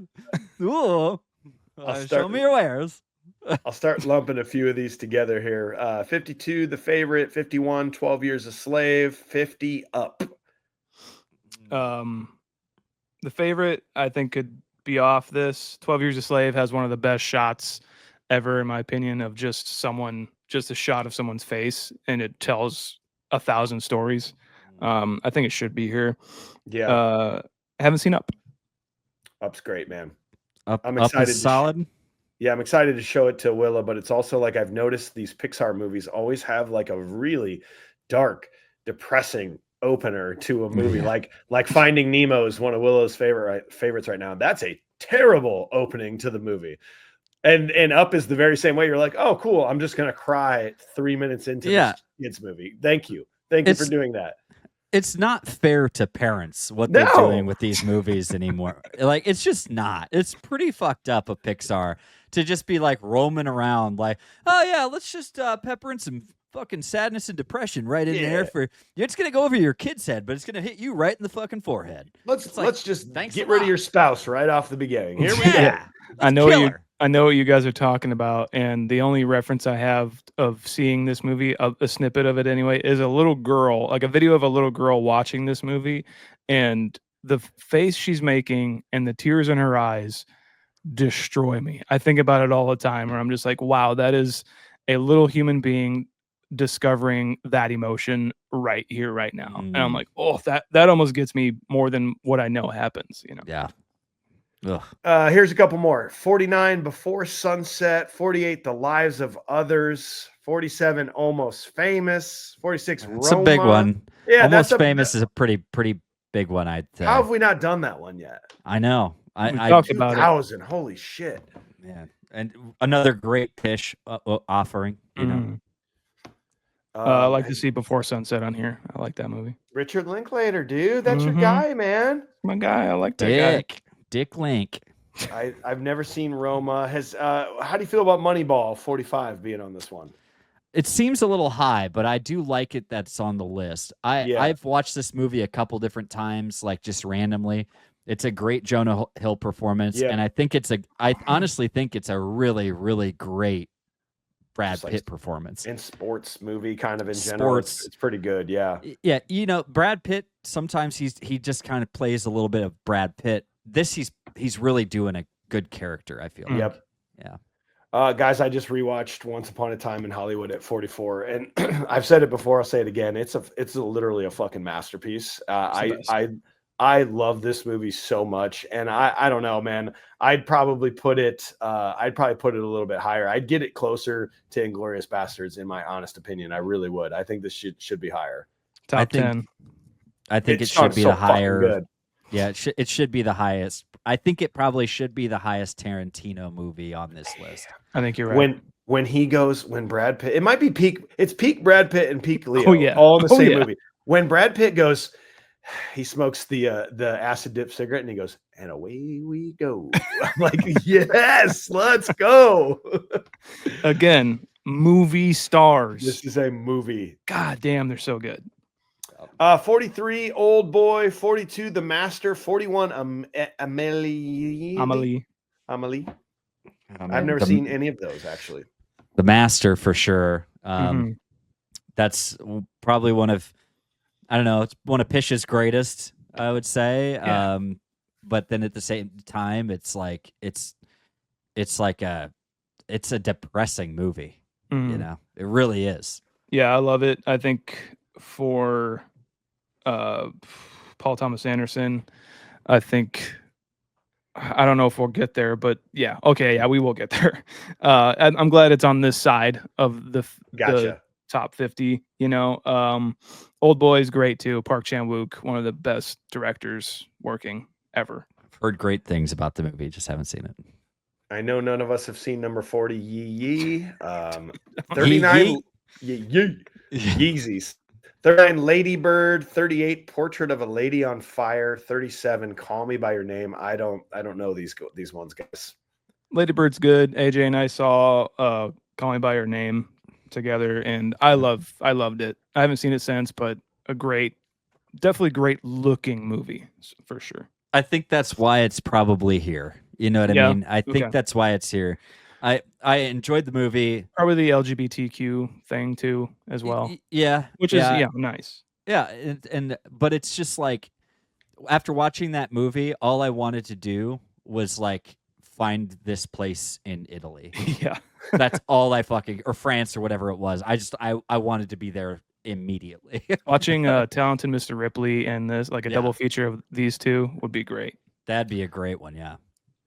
Ooh. Show me your wares. I'll start lumping a few of these together here. 52, The Favorite. 51, 12 Years a Slave. 50, Up. The Favorite, I think, could be off this. 12 Years a Slave has one of the best shots ever, in my opinion, of just a shot of someone's face, and it tells 1,000 stories. I think it should be here. Yeah. Haven't seen Up. Up's great, man. I'm excited. Solid. Yeah, I'm excited to show it to Willa, but it's also like I've noticed these Pixar movies always have like a really dark, depressing opener to a movie. Like Finding Nemo is one of Willow's favorites right now. That's a terrible opening to the movie. And Up is the very same way. You're like, oh, cool. I'm just gonna cry 3 minutes into this kids movie. Thank you for doing that. It's not fair to parents what they're doing with these movies anymore. Like, it's just not. It's pretty fucked up of Pixar to just be like roaming around like, oh yeah, let's just pepper in some fucking sadness and depression right in there for it's gonna go over your kid's head, but it's gonna hit you right in the fucking forehead. Let's just get rid of your spouse right off the beginning. Here we go. I know what you guys are talking about, and the only reference I have of seeing this movie, a snippet of it anyway, is a little girl, like a video of a little girl watching this movie, and the face she's making and the tears in her eyes destroy me. I think about it all the time, where I'm just like, wow, that is a little human being discovering that emotion right here, right now. And I'm like, oh, that almost gets me more than what I know happens, Yeah. Ugh. Here's a couple more. 49, Before Sunset. 48, The Lives of Others. 47, Almost Famous. 46, Roma. It's a big one. Yeah, Almost Famous is a pretty big one. I'd say. How have we not done that one yet? I know. We I talked about it. 2000. Holy shit. man, and another great Tish offering. You know, Mhm. I like to and see Before Sunset on here. I like that movie. Richard Linklater, dude. That's your Mhm. guy, man. My guy, I like that guy. Dick Link. I've never seen Roma. How do you feel about Moneyball 45 being on this one? It seems a little high, but I do like it that's on the list. Yeah. I've watched this movie a couple different times, like just randomly. It's a great Jonah Hill performance, Yeah. and I honestly think it's a really, really great Brad Just like Pitt performance. In sports movie, kind of in general, it's pretty good. Yeah. Yeah, you know, Brad Pitt, sometimes he just kind of plays a little bit of Brad Pitt. This he's really doing a good character, I feel. Yep. Yeah. Guys, I just rewatched Once Upon a Time in Hollywood at 44, and I've said it before. I'll say it again. It's literally a fucking masterpiece. I love this movie so much, and I don't know, man. I'd probably put it a little bit higher. I'd get it closer to Inglourious Bastards, in my honest opinion. I really would. I think this should be higher. Top 10. I think it should be the higher. Yeah, it should be the highest. I think it probably should be the highest Tarantino movie on this list. I think you're right. When Brad Pitt, it might be peak Brad Pitt and peak Leo, Oh, yeah. all in the same movie. When Brad Pitt goes, he smokes the acid dip cigarette and he goes, and away we go. I'm like, yes, let's go. Again, movie stars. This is a movie. God damn, they're so good. 43, Old Boy. 42, The Master. 41, Amelie. I've never seen any of those, actually. The Master, for sure. Mhm. That's probably one of, I don't know, it's one of Pish's greatest, I would say. Yeah. But then at the same time, it's a depressing movie. Mhm. You know, it really is. Yeah, I love it. I think for Paul Thomas Anderson, I don't know if we'll get there, but yeah, okay, yeah, we will get there. I'm glad it's on this side of the Gotcha. top 50. You know, Old Boy is great too. Park Chan-wook, one of the best directors working ever. I've heard great things about the movie, just haven't seen it. I know none of us have seen number 40, Yee. 39, Yeezys. 39, Lady Bird. 38, Portrait of a Lady on Fire. 37, Call Me by Your Name. I don't know these ones, guys. Lady Bird's good. AJ and I saw Call Me by Your Name together, and I loved it. I haven't seen it since, but definitely great looking movie for sure. I think that's why it's probably here. You know what I mean? I think that's why it's here. I enjoyed the movie. Probably the LGBTQ thing too, as well. Yeah, which is nice. Yeah, but it's just like after watching that movie, all I wanted to do was like find this place in Italy. Yeah, that's all I or France or whatever it was. I wanted to be there immediately. Watching Talented Mr. Ripley and this, like a double feature of these two, would be great. That'd be a great one. Yeah.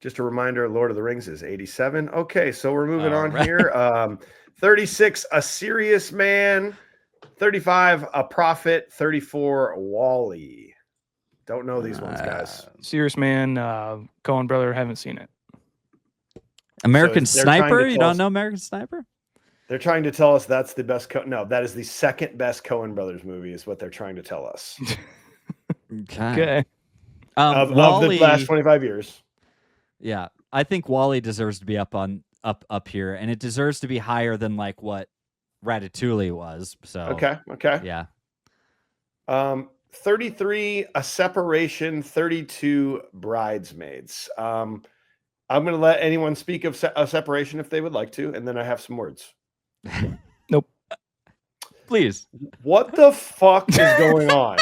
Just a reminder, Lord of the Rings is 87. Okay, so we're moving on here. 36, A Serious Man. 35, A Prophet. 34, Wall-E. Don't know these ones, guys. Serious Man, Coen brother, haven't seen it. American Sniper? You don't know American Sniper? They're trying to tell us that's the best. No, that is the second best Coen brothers movie is what they're trying to tell us. Okay. Of the last 25 years. Yeah, I think Wall-E deserves to be up here, and it deserves to be higher than like what Ratatouille was. So okay, yeah. 33, A Separation. 32, Bridesmaids. I'm going to let anyone speak of A Separation if they would like to, and then I have some words. Nope. Please. What the fuck is going on?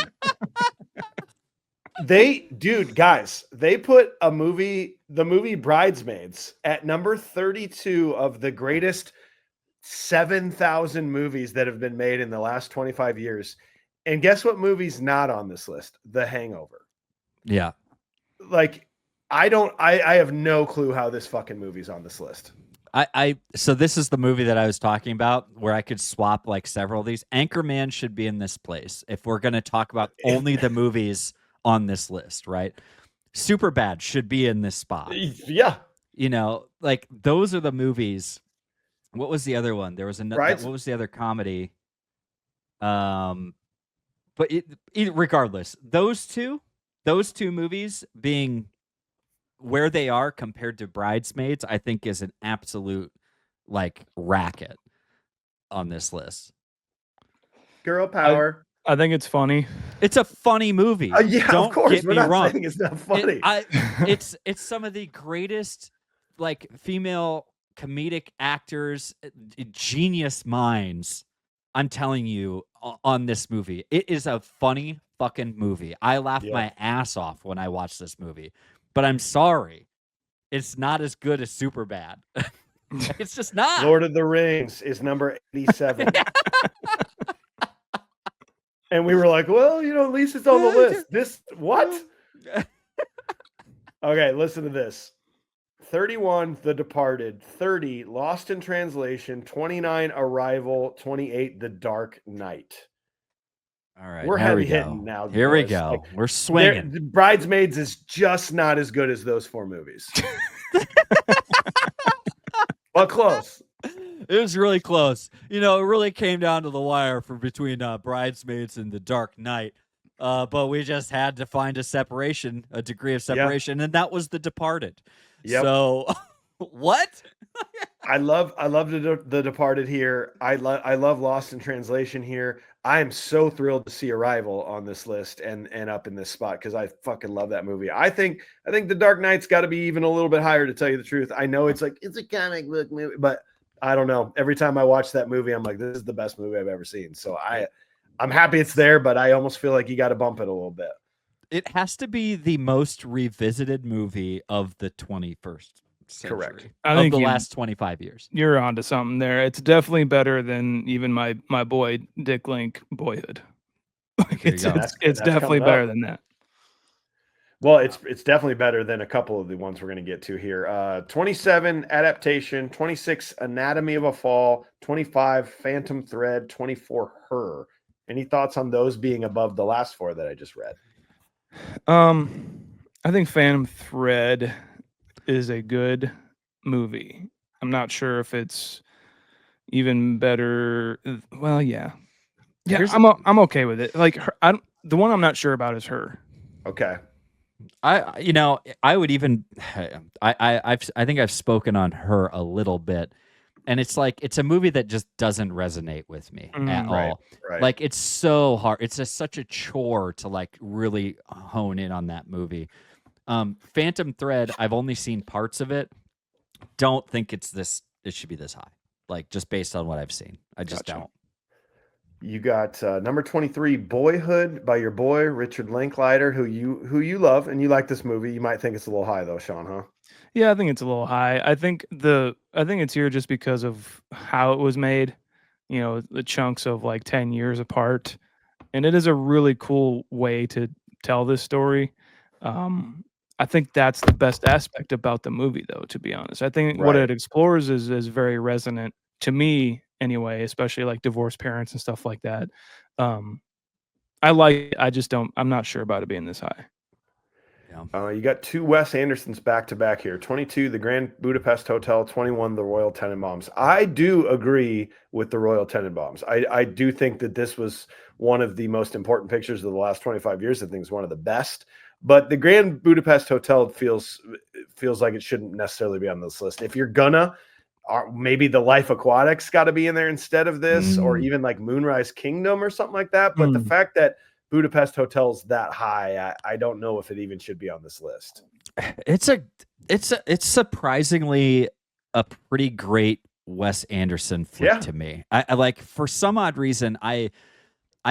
Guys, they put the movie Bridesmaids at number 32 of the greatest 7,000 movies that have been made in the last 25 years. And guess what movie's not on this list? The Hangover. Yeah. Like, I have no clue how this fucking movie's on this list. So this is the movie that I was talking about where I could swap like several of these. Anchorman should be in this place if we're going to talk about only the movies on this list, right? Superbad should be in this spot. Yeah. You know, like those are the movies. What was the other one? There was another. Right. What was the other comedy? But regardless, those two movies being where they are compared to Bridesmaids, I think is an absolute like racket on this list. Girl power. I think it's funny. It's a funny movie. Yeah, Don't of course. get We're me not wrong. saying it's not funny. It's some of the greatest like female comedic actors, genius minds. I'm telling you on this movie. It is a funny fucking movie. I laughed my ass off when I watched this movie. But I'm sorry. It's not as good as Superbad. It's just not. Lord of the Rings is number 87. And we were like, well, you know, at least it's on the list. This, what? Okay, listen to this. 31, The Departed. 30, Lost in Translation. 29, Arrival. 28, The Dark Knight. All right, We're heavy hitting now. Here we boys. go. Like, we're swinging. Bridesmaids is just not as good as those 4 movies. But close. It was really close. You know, it really came down to the wire for between Bridesmaids and The Dark Knight. But we just had to find a degree of separation, and that was The Departed. Yep. So, what? I love the Departed here. I love Lost in Translation here. I am so thrilled to see Arrival on this list and up in this spot because I fucking love that movie. I think The Dark Knight's got to be even a little bit higher, to tell you the truth. I know it's a comic book movie, but I don't know. Every time I watch that movie, I'm like, this is the best movie I've ever seen. So I'm happy it's there, but I almost feel like you got to bump it a little bit. It has to be the most revisited movie of the 21st century. Correct. I think the last 25 years. You're onto something there. It's definitely better than even my boy Dick Link Boyhood. Like it's definitely better than that. Well, it's definitely better than a couple of the ones we're going to get to here. 27, Adaptation. 26, Anatomy of a Fall. 25, Phantom Thread. 24, Her. Any thoughts on those being above the last 4 that I just read? I think Phantom Thread is a good movie. I'm not sure if it's even better. Well, yeah. I'm okay with it. Like the one I'm not sure about is Her. Okay. I would even I think I've spoken on Her a little bit, and it's like it's a movie that just doesn't resonate with me at all. Right. Like it's so hard. It's just such a chore to like really hone in on that movie. Phantom Thread, I've only seen parts of it. Don't think it should be this high. Like just based on what I've seen. I just don't. You got number 23, Boyhood by your boy Richard Linklater, who you love, and you like this movie. You might think it's a little high though, Sean, huh? Yeah, I think it's a little high. I think it's here just because of how it was made. You know, the chunks of like 10 years apart, and it is a really cool way to tell this story. I think that's the best aspect about the movie, though. To be honest, I think what it explores is very resonant to me. Anyway, especially like divorced parents and stuff like that. I'm not sure about it being this high. Yeah. You got 2 Wes Andersons back to back here. 22, The Grand Budapest Hotel. 21, The Royal Tenenbaums. I do agree with The Royal Tenenbaums. I do think that this was one of the most important pictures of the last 25 years. I think it's one of the best. But The Grand Budapest Hotel feels like it shouldn't necessarily be on this list. If you're gonna, maybe The Life Aquatic's got to be in there instead of this, or even like Moonrise Kingdom or something like that. But the fact that Budapest Hotel's that high, I don't know if it even should be on this list. It's surprisingly a pretty great Wes Anderson flick to me. I like, for some odd reason, I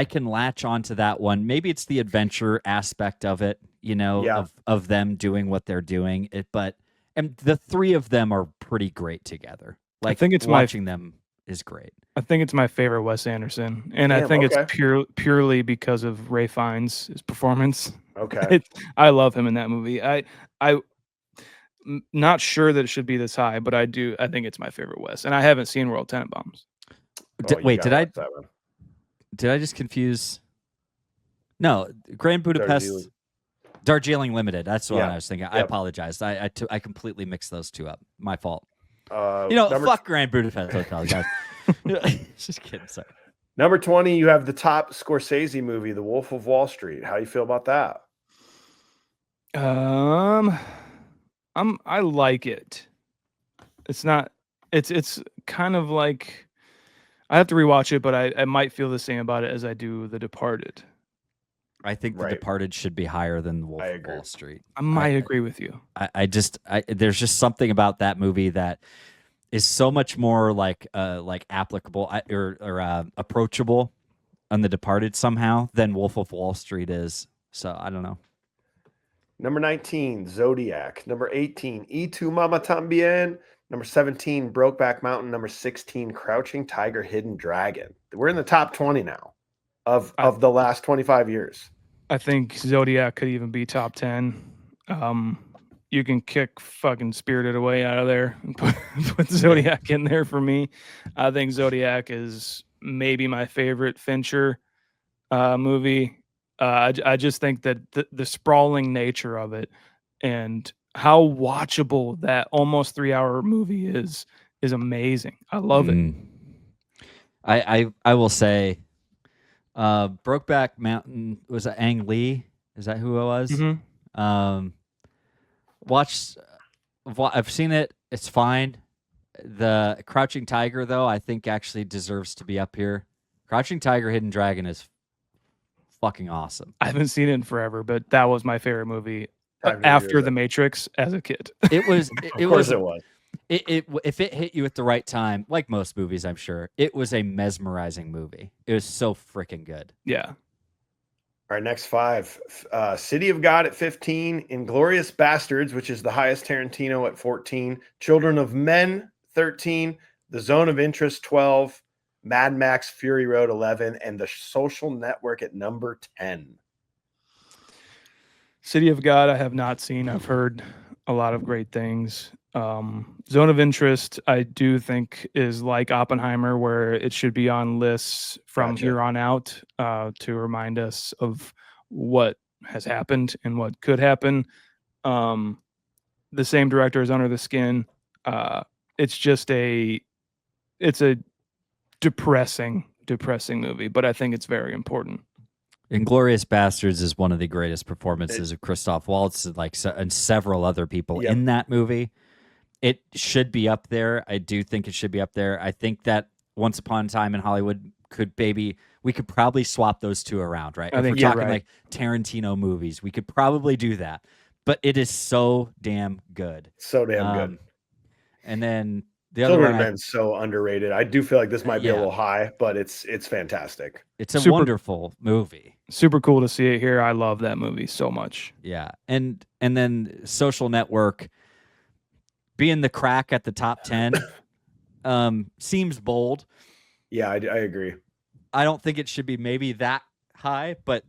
can latch onto that one. Maybe it's the adventure aspect of it, you know, of them doing what they're doing. And the 3 of them are pretty great together. Like, I think it's watching them is great. I think it's my favorite Wes Anderson, and I think it's purely because of Ray Fiennes' his performance. Okay, I love him in that movie. I'm not sure that it should be this high, but I think it's my favorite Wes, and I haven't seen Royal Tenenbaums. Did I just confuse? No, Grand Budapest. Darjeeling Limited. That's what Yeah. I was thinking. I Yep. apologize. I completely mixed those two up. My fault. Number Fuck Grand Budapest Hotel, guys. Just kidding. Sorry. number 20, you have the top Scorsese movie, The Wolf of Wall Street. How you feel about that? I like it. It's not. It's kind of like I have to rewatch it, but I might feel the same about it as I do The Departed. I think The Right. Departed should be higher than The Wolf I of agree. Wall Street. I might agree with you. There's just something about that movie that is so much more like applicable or approachable on The Departed somehow than Wolf of Wall Street is. So I don't know. Number 19, Zodiac. Number 18, Y Tu Mama Tambien. Number 17, Brokeback Mountain. Number 16, Crouching Tiger, Hidden Dragon. We're in the top 20 now of the last 25 years. I think Zodiac could even be top 10. You can kick fucking Spirited Away out of there and put Zodiac in there for me. I think Zodiac is maybe my favorite Fincher movie. I just think that the sprawling nature of it and how watchable that almost 3-hour movie is amazing. I love it. I will say, Brokeback Mountain was it Ang Lee? Is that who it was? Mm-hmm. I've seen it. It's fine. The Crouching Tiger, though, I think actually deserves to be up here. Crouching Tiger, Hidden Dragon is fucking awesome. I haven't seen it in forever, but that was my favorite movie Time to after revisit. The Matrix as a kid. It was. Of course it was. If it hit you at the right time, like most movies, I'm sure, it was a mesmerizing movie. It was so freaking good. Yeah. All right, next 5. City of God at 15. Inglorious Bastards, which is the highest Tarantino at 14. Children of Men, 13. The Zone of Interest, 12. Mad Max Fury Road, 11. And The Social Network at number 10. City of God, I have not seen. I've heard a lot of great things. Zone of Interest, I do think is like Oppenheimer, where it should be on lists from here on out to remind us of what has happened and what could happen. The same director as Under the Skin. It's a depressing movie, but I think it's very important. Inglorious Bastards is one of the greatest performances of Christoph Waltz and several other people in that movie. It should be up there. I do think it should be up there. I think that Once Upon a Time in Hollywood we could probably swap those two around, right? I if think we're you're talking right. like Tarantino movies, we could probably do that. But it is so damn good. So damn good. And then the other Children one, of Men so underrated. I do feel like this might be a little high, but it's fantastic. It's a wonderful movie. Super cool to see it here. I love that movie so much. Yeah. And then Social Network being the crack at the top 10 seems bold. Yeah, I agree. I don't think it should be maybe that high, but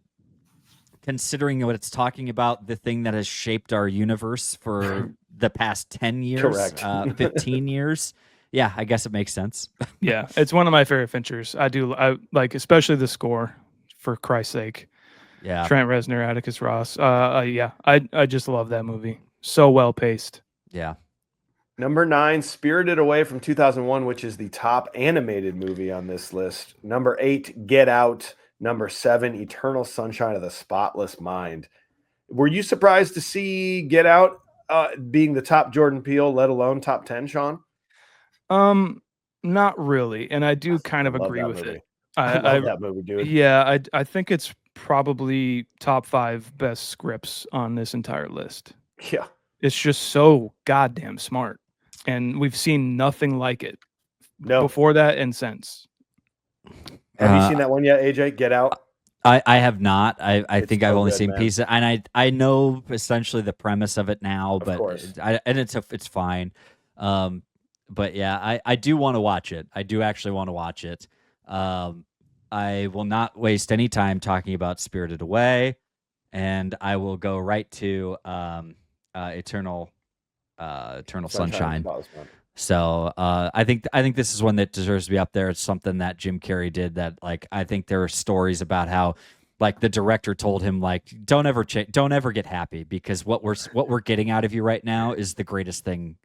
considering what it's talking about, the thing that has shaped our universe for the past 10 years, Correct. 15 years, yeah, I guess it makes sense. Yeah, it's one of my favorite Finchers. I like, especially the score, for Christ's sake. Yeah. Trent Reznor, Atticus Ross. Yeah, I just love that movie. So well paced. Yeah. Number 9, Spirited Away from 2001, which is the top animated movie on this list. Number 8, Get Out. Number 7, Eternal Sunshine of the Spotless Mind. Were you surprised to see Get Out being the top Jordan Peele, let alone top 10, Sean? Not really, and I do kind of agree with it. I love that movie, dude. Yeah, I think it's probably top 5 best scripts on this entire list. Yeah. It's just so goddamn smart. And we've seen nothing like it before that and since. Have you seen that one yet, AJ? Get Out? I have not. I think I've only seen man. pieces, and I know essentially the premise of it now, but it's fine. But yeah, I do want to watch it. I do actually want to watch it. I will not waste any time talking about Spirited Away, and I will go right to Eternal Sunshine. So I think this is one that deserves to be up there. It's something that Jim Carrey did that, like, I think there are stories about how Like the director told him, like, don't ever get happy, because what we're getting out of you right now is the greatest thing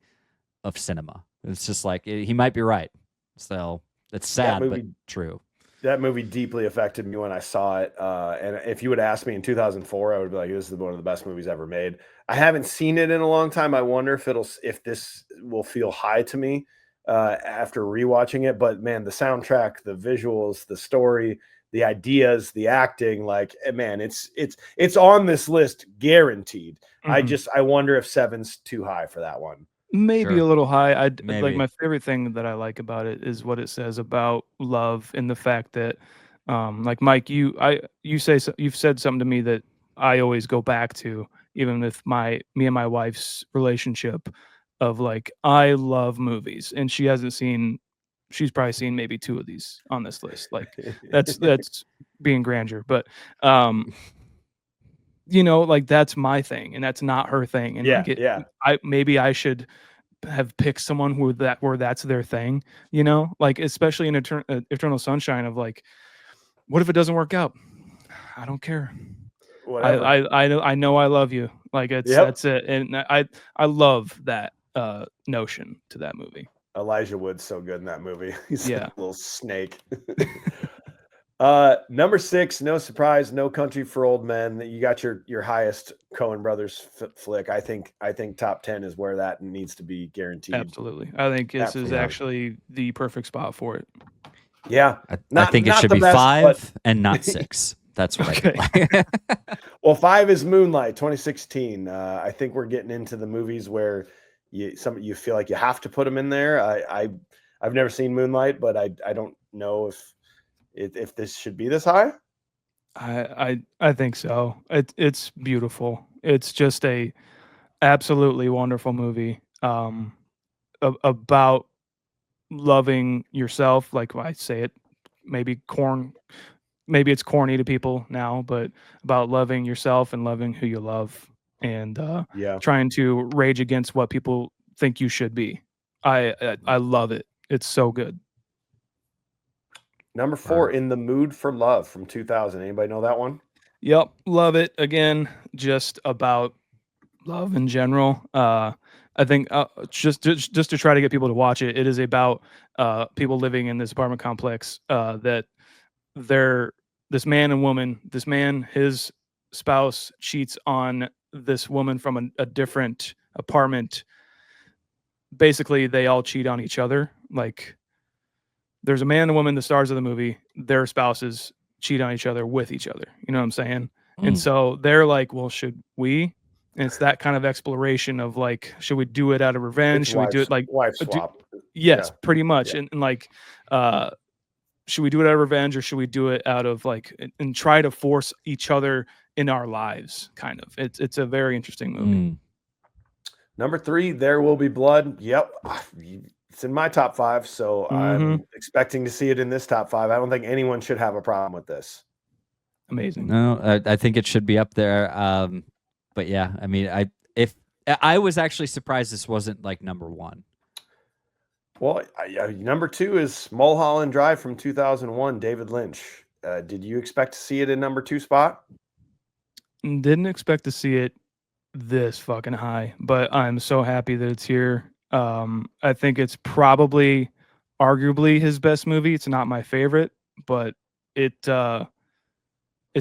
of cinema. It's just like he might be right. So it's sad, but true. That movie deeply affected me when I saw it. And if you would ask me in 2004, I would be like, this is one of the best movies ever made. I haven't seen it in a long time. I wonder if this will feel high to me after rewatching it. But man, the soundtrack, the visuals, the story, the ideas, the acting, like, man, it's on this list, guaranteed. I wonder if 7's too high for that one. Maybe a little high. Like, my favorite thing that I like about it is what it says about love, and the fact that, like, Mike, you've said something to me that I always go back to, even with me and my wife's relationship, of like, I love movies, and she's probably seen maybe 2 of these on this list. Like, that's being grandeur, but like, that's my thing, and that's not her thing. And maybe I should have picked someone where that's their thing, like, especially in Eternal Sunshine, of like, what if it doesn't work out? I don't care. Whatever. I know I love you. Like, that's it. And I love that notion to that movie. Elijah Wood's so good in that movie. He's a little snake. Number 6, no surprise, No Country for Old Men. You got your highest Coen Brothers flick. I think top 10 is where that needs to be, guaranteed. Absolutely. I think this is actually the perfect spot for it. Yeah. I think it should be best, 5 and not 6. That's what I think. Well, 5 is Moonlight, 2016. I think we're getting into the movies where you feel like you have to put them in there. I've never seen Moonlight, but I don't know if this should be this high. I think so. It's beautiful. It's just a absolutely wonderful movie, about loving yourself. Like, I say it, maybe it's corny to people now, but about loving yourself and loving who you love, and trying to rage against what people think you should be. I love it. It's so good. Number 4, In the Mood for Love, from 2000. Anybody know that one? Yep, love it. Again, just about love in general. I think just to try to get people to watch it. It is about people living in this apartment complex that this man and woman. This man, his spouse, cheats on this woman from a different apartment. Basically, they all cheat on each other. Like, there's a man and a woman, the stars of the movie, their spouses cheat on each other with each other. You know what I'm saying? And so they're like, well, should we? And it's that kind of exploration of like, should we do it out of revenge? Should we do it like wife swap? Yes, pretty much. And like, should we do it out of revenge, or should we do it out of like, and try to force each other in our lives? Kind of. It's a very interesting movie. Number 3, There Will Be Blood. Yep. It's in my top 5, so I'm expecting to see it in this top 5. I don't think anyone should have a problem with this. Amazing. No, I think it should be up there. But yeah, I mean, I was actually surprised this wasn't like number 1. Well, number 2 is Mulholland Drive from 2001, David Lynch. Did you expect to see it in number 2 spot? Didn't expect to see it this fucking high, but I'm so happy that it's here. I think it's probably arguably his best movie. It's not my favorite, but it's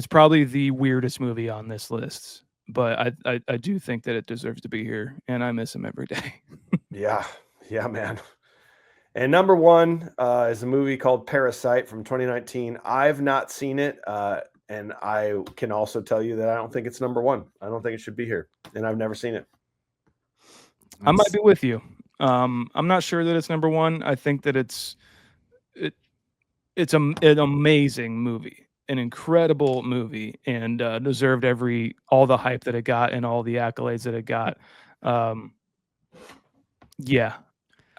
probably the weirdest movie on this list. But I do think that it deserves to be here, and I miss him every day. Yeah, man. And number 1 is a movie called Parasite from 2019. I've not seen it, and I can also tell you that I don't think it's number 1. I don't think it should be here, and I've never seen it. I might be with you. I'm not sure that it's number 1. I think that it's an amazing movie, an incredible movie, and deserved all the hype that it got and all the accolades that it got. Yeah,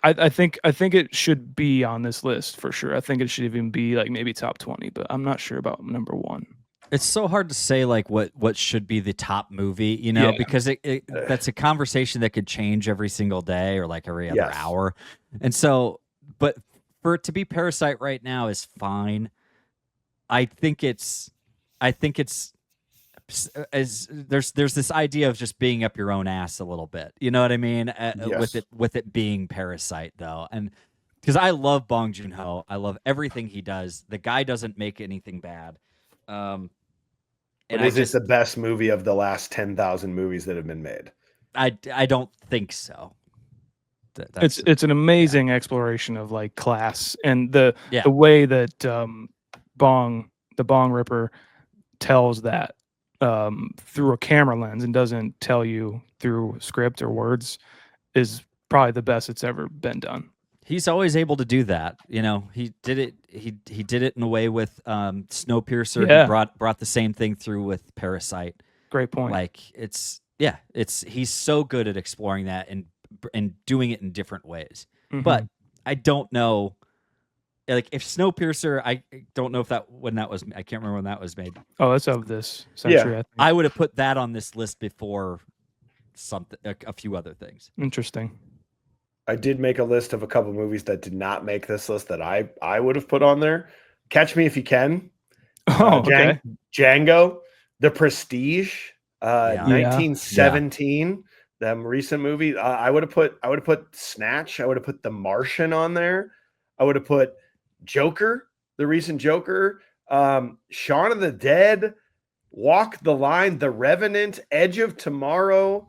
I think it should be on this list for sure. I think it should even be like maybe top 20, but I'm not sure about number 1. It's so hard to say like what should be the top movie, because that's a conversation that could change every single day or like every other hour. And so, but for it to be Parasite right now is fine. I think it's I think it's as there's this idea of just being up your own ass a little bit. You know what I mean? Yes. With it being Parasite though, and because I love Bong Joon-ho, I love everything he does. The guy doesn't make anything bad. And But I is it just the best movie of the last 10,000 movies that have been made? I don't think so. It's an amazing exploration of like class and the Yeah. way that the Bong Ripper tells that through a camera lens and doesn't tell you through script or words is probably the best it's ever been done. He's always able to do that. You know, he did it. He did it in a way with Snowpiercer. Yeah. He brought the same thing through with Parasite. Great point. Like he's so good at exploring that and doing it in different ways. Mhm. But I don't know, like if Snowpiercer, I don't know if I can't remember when that was made. Oh, that's of this century. Yeah. I think. I would have put that on this list before a few other things. Interesting. I did make a list of a couple movies that did not make this list that I would have put on there. Catch Me If You Can. Oh, okay. Django, The Prestige, Yeah. 1917, them recent movie. I would have put Snatch. I would have put The Martian on there. I would have put Joker, the recent Joker, Shaun of the Dead, Walk the Line, The Revenant, Edge of Tomorrow.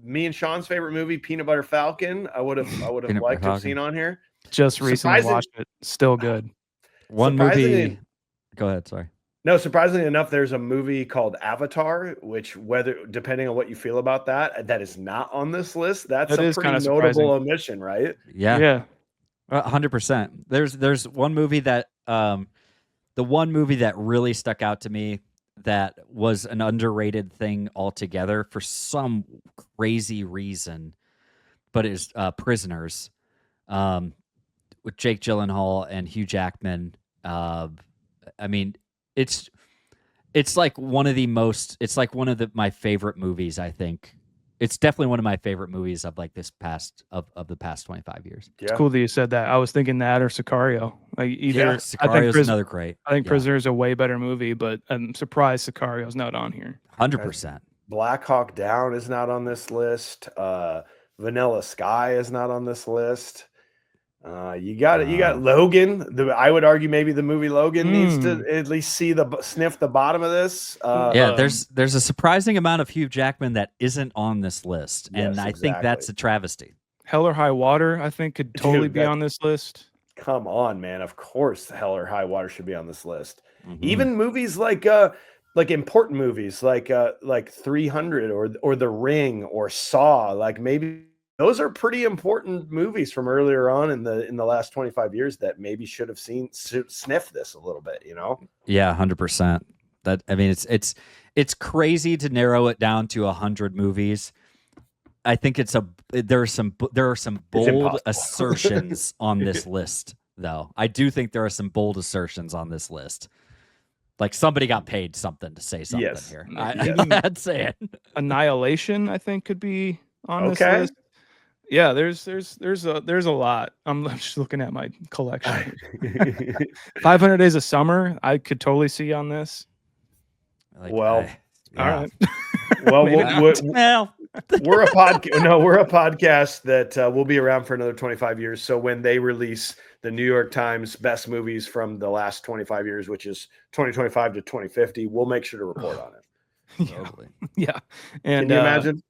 Me and Sean's favorite movie, Peanut Butter Falcon. I would have Peanut liked to Butter have seen on here. Just recently Surprising- watched it. Still good. One Surprisingly- movie. Go ahead. Sorry. No, surprisingly enough, there's a movie called Avatar, which depending on what you feel about that is not on this list. That's That a is pretty kinda notable surprising. omission, right? Yeah. 100%. There's one movie that the one movie that really stuck out to me that was an underrated thing altogether for some crazy reason, but it's Prisoners, with Jake Gyllenhaal and Hugh Jackman. I mean, it's like one of my favorite movies. I think it's definitely one of my favorite movies of like the past 25 years. Yeah. It's cool that you said that. I was thinking that or Sicario. Like either Yeah, Sicarios another great. I think Yeah. Prisoner is a way better movie, but I'm surprised Sicario's not on here. 100%. Black Hawk Down is not on this list. Vanilla Sky is not on this list. You got Logan. I would argue maybe the movie Logan needs to at least sniff the bottom of this. Yeah, there's a surprising amount of Hugh Jackman that isn't on this list, and Yes, I think that's a travesty. Hell or High Water, I think, could totally Dude, be on this list. Come on, man. Of course, Hell or High Water should be on this list. Mhm. Even movies like important movies like 300 or The Ring or Saw, like maybe those are pretty important movies from earlier on in the last 25 years that maybe should have sniffed this a little bit, you know? Yeah, 100%. That I mean, it's crazy to narrow it down to 100 movies. I think there are some bold impossible. assertions on this list, though. I do think there are some bold assertions on this list. Like somebody got paid something to say something Yes. here. Yes. I'd say it. Annihilation, I think, could be on this Okay. list. Yeah, there's a lot. I'm just looking at my collection. 500 Days of Summer, I could totally see on this. Like, Well, All right. Well, Maybe not. Well, we're a podcast. No, we're a podcast that will be around for another 25 years. So when they release the New York Times best movies from the last 25 years, which is 2025 to 2050, we'll make sure to report on it. totally. Yeah. And Can you imagine?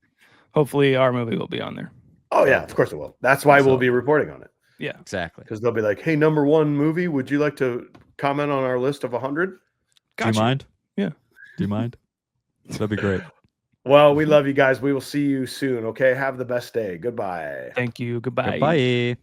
hopefully our movie will be on there. Oh yeah, of course it will. That's why we'll be reporting on it, Yeah. Exactly. because they'll be like, "Hey, number one movie, would you like to comment on our list of 100?" Do you mind? Yeah. Do you mind? That'd be great. Well, we love you guys. We will see you soon. Okay, have the best day. Goodbye. Thank you. Goodbye. Bye.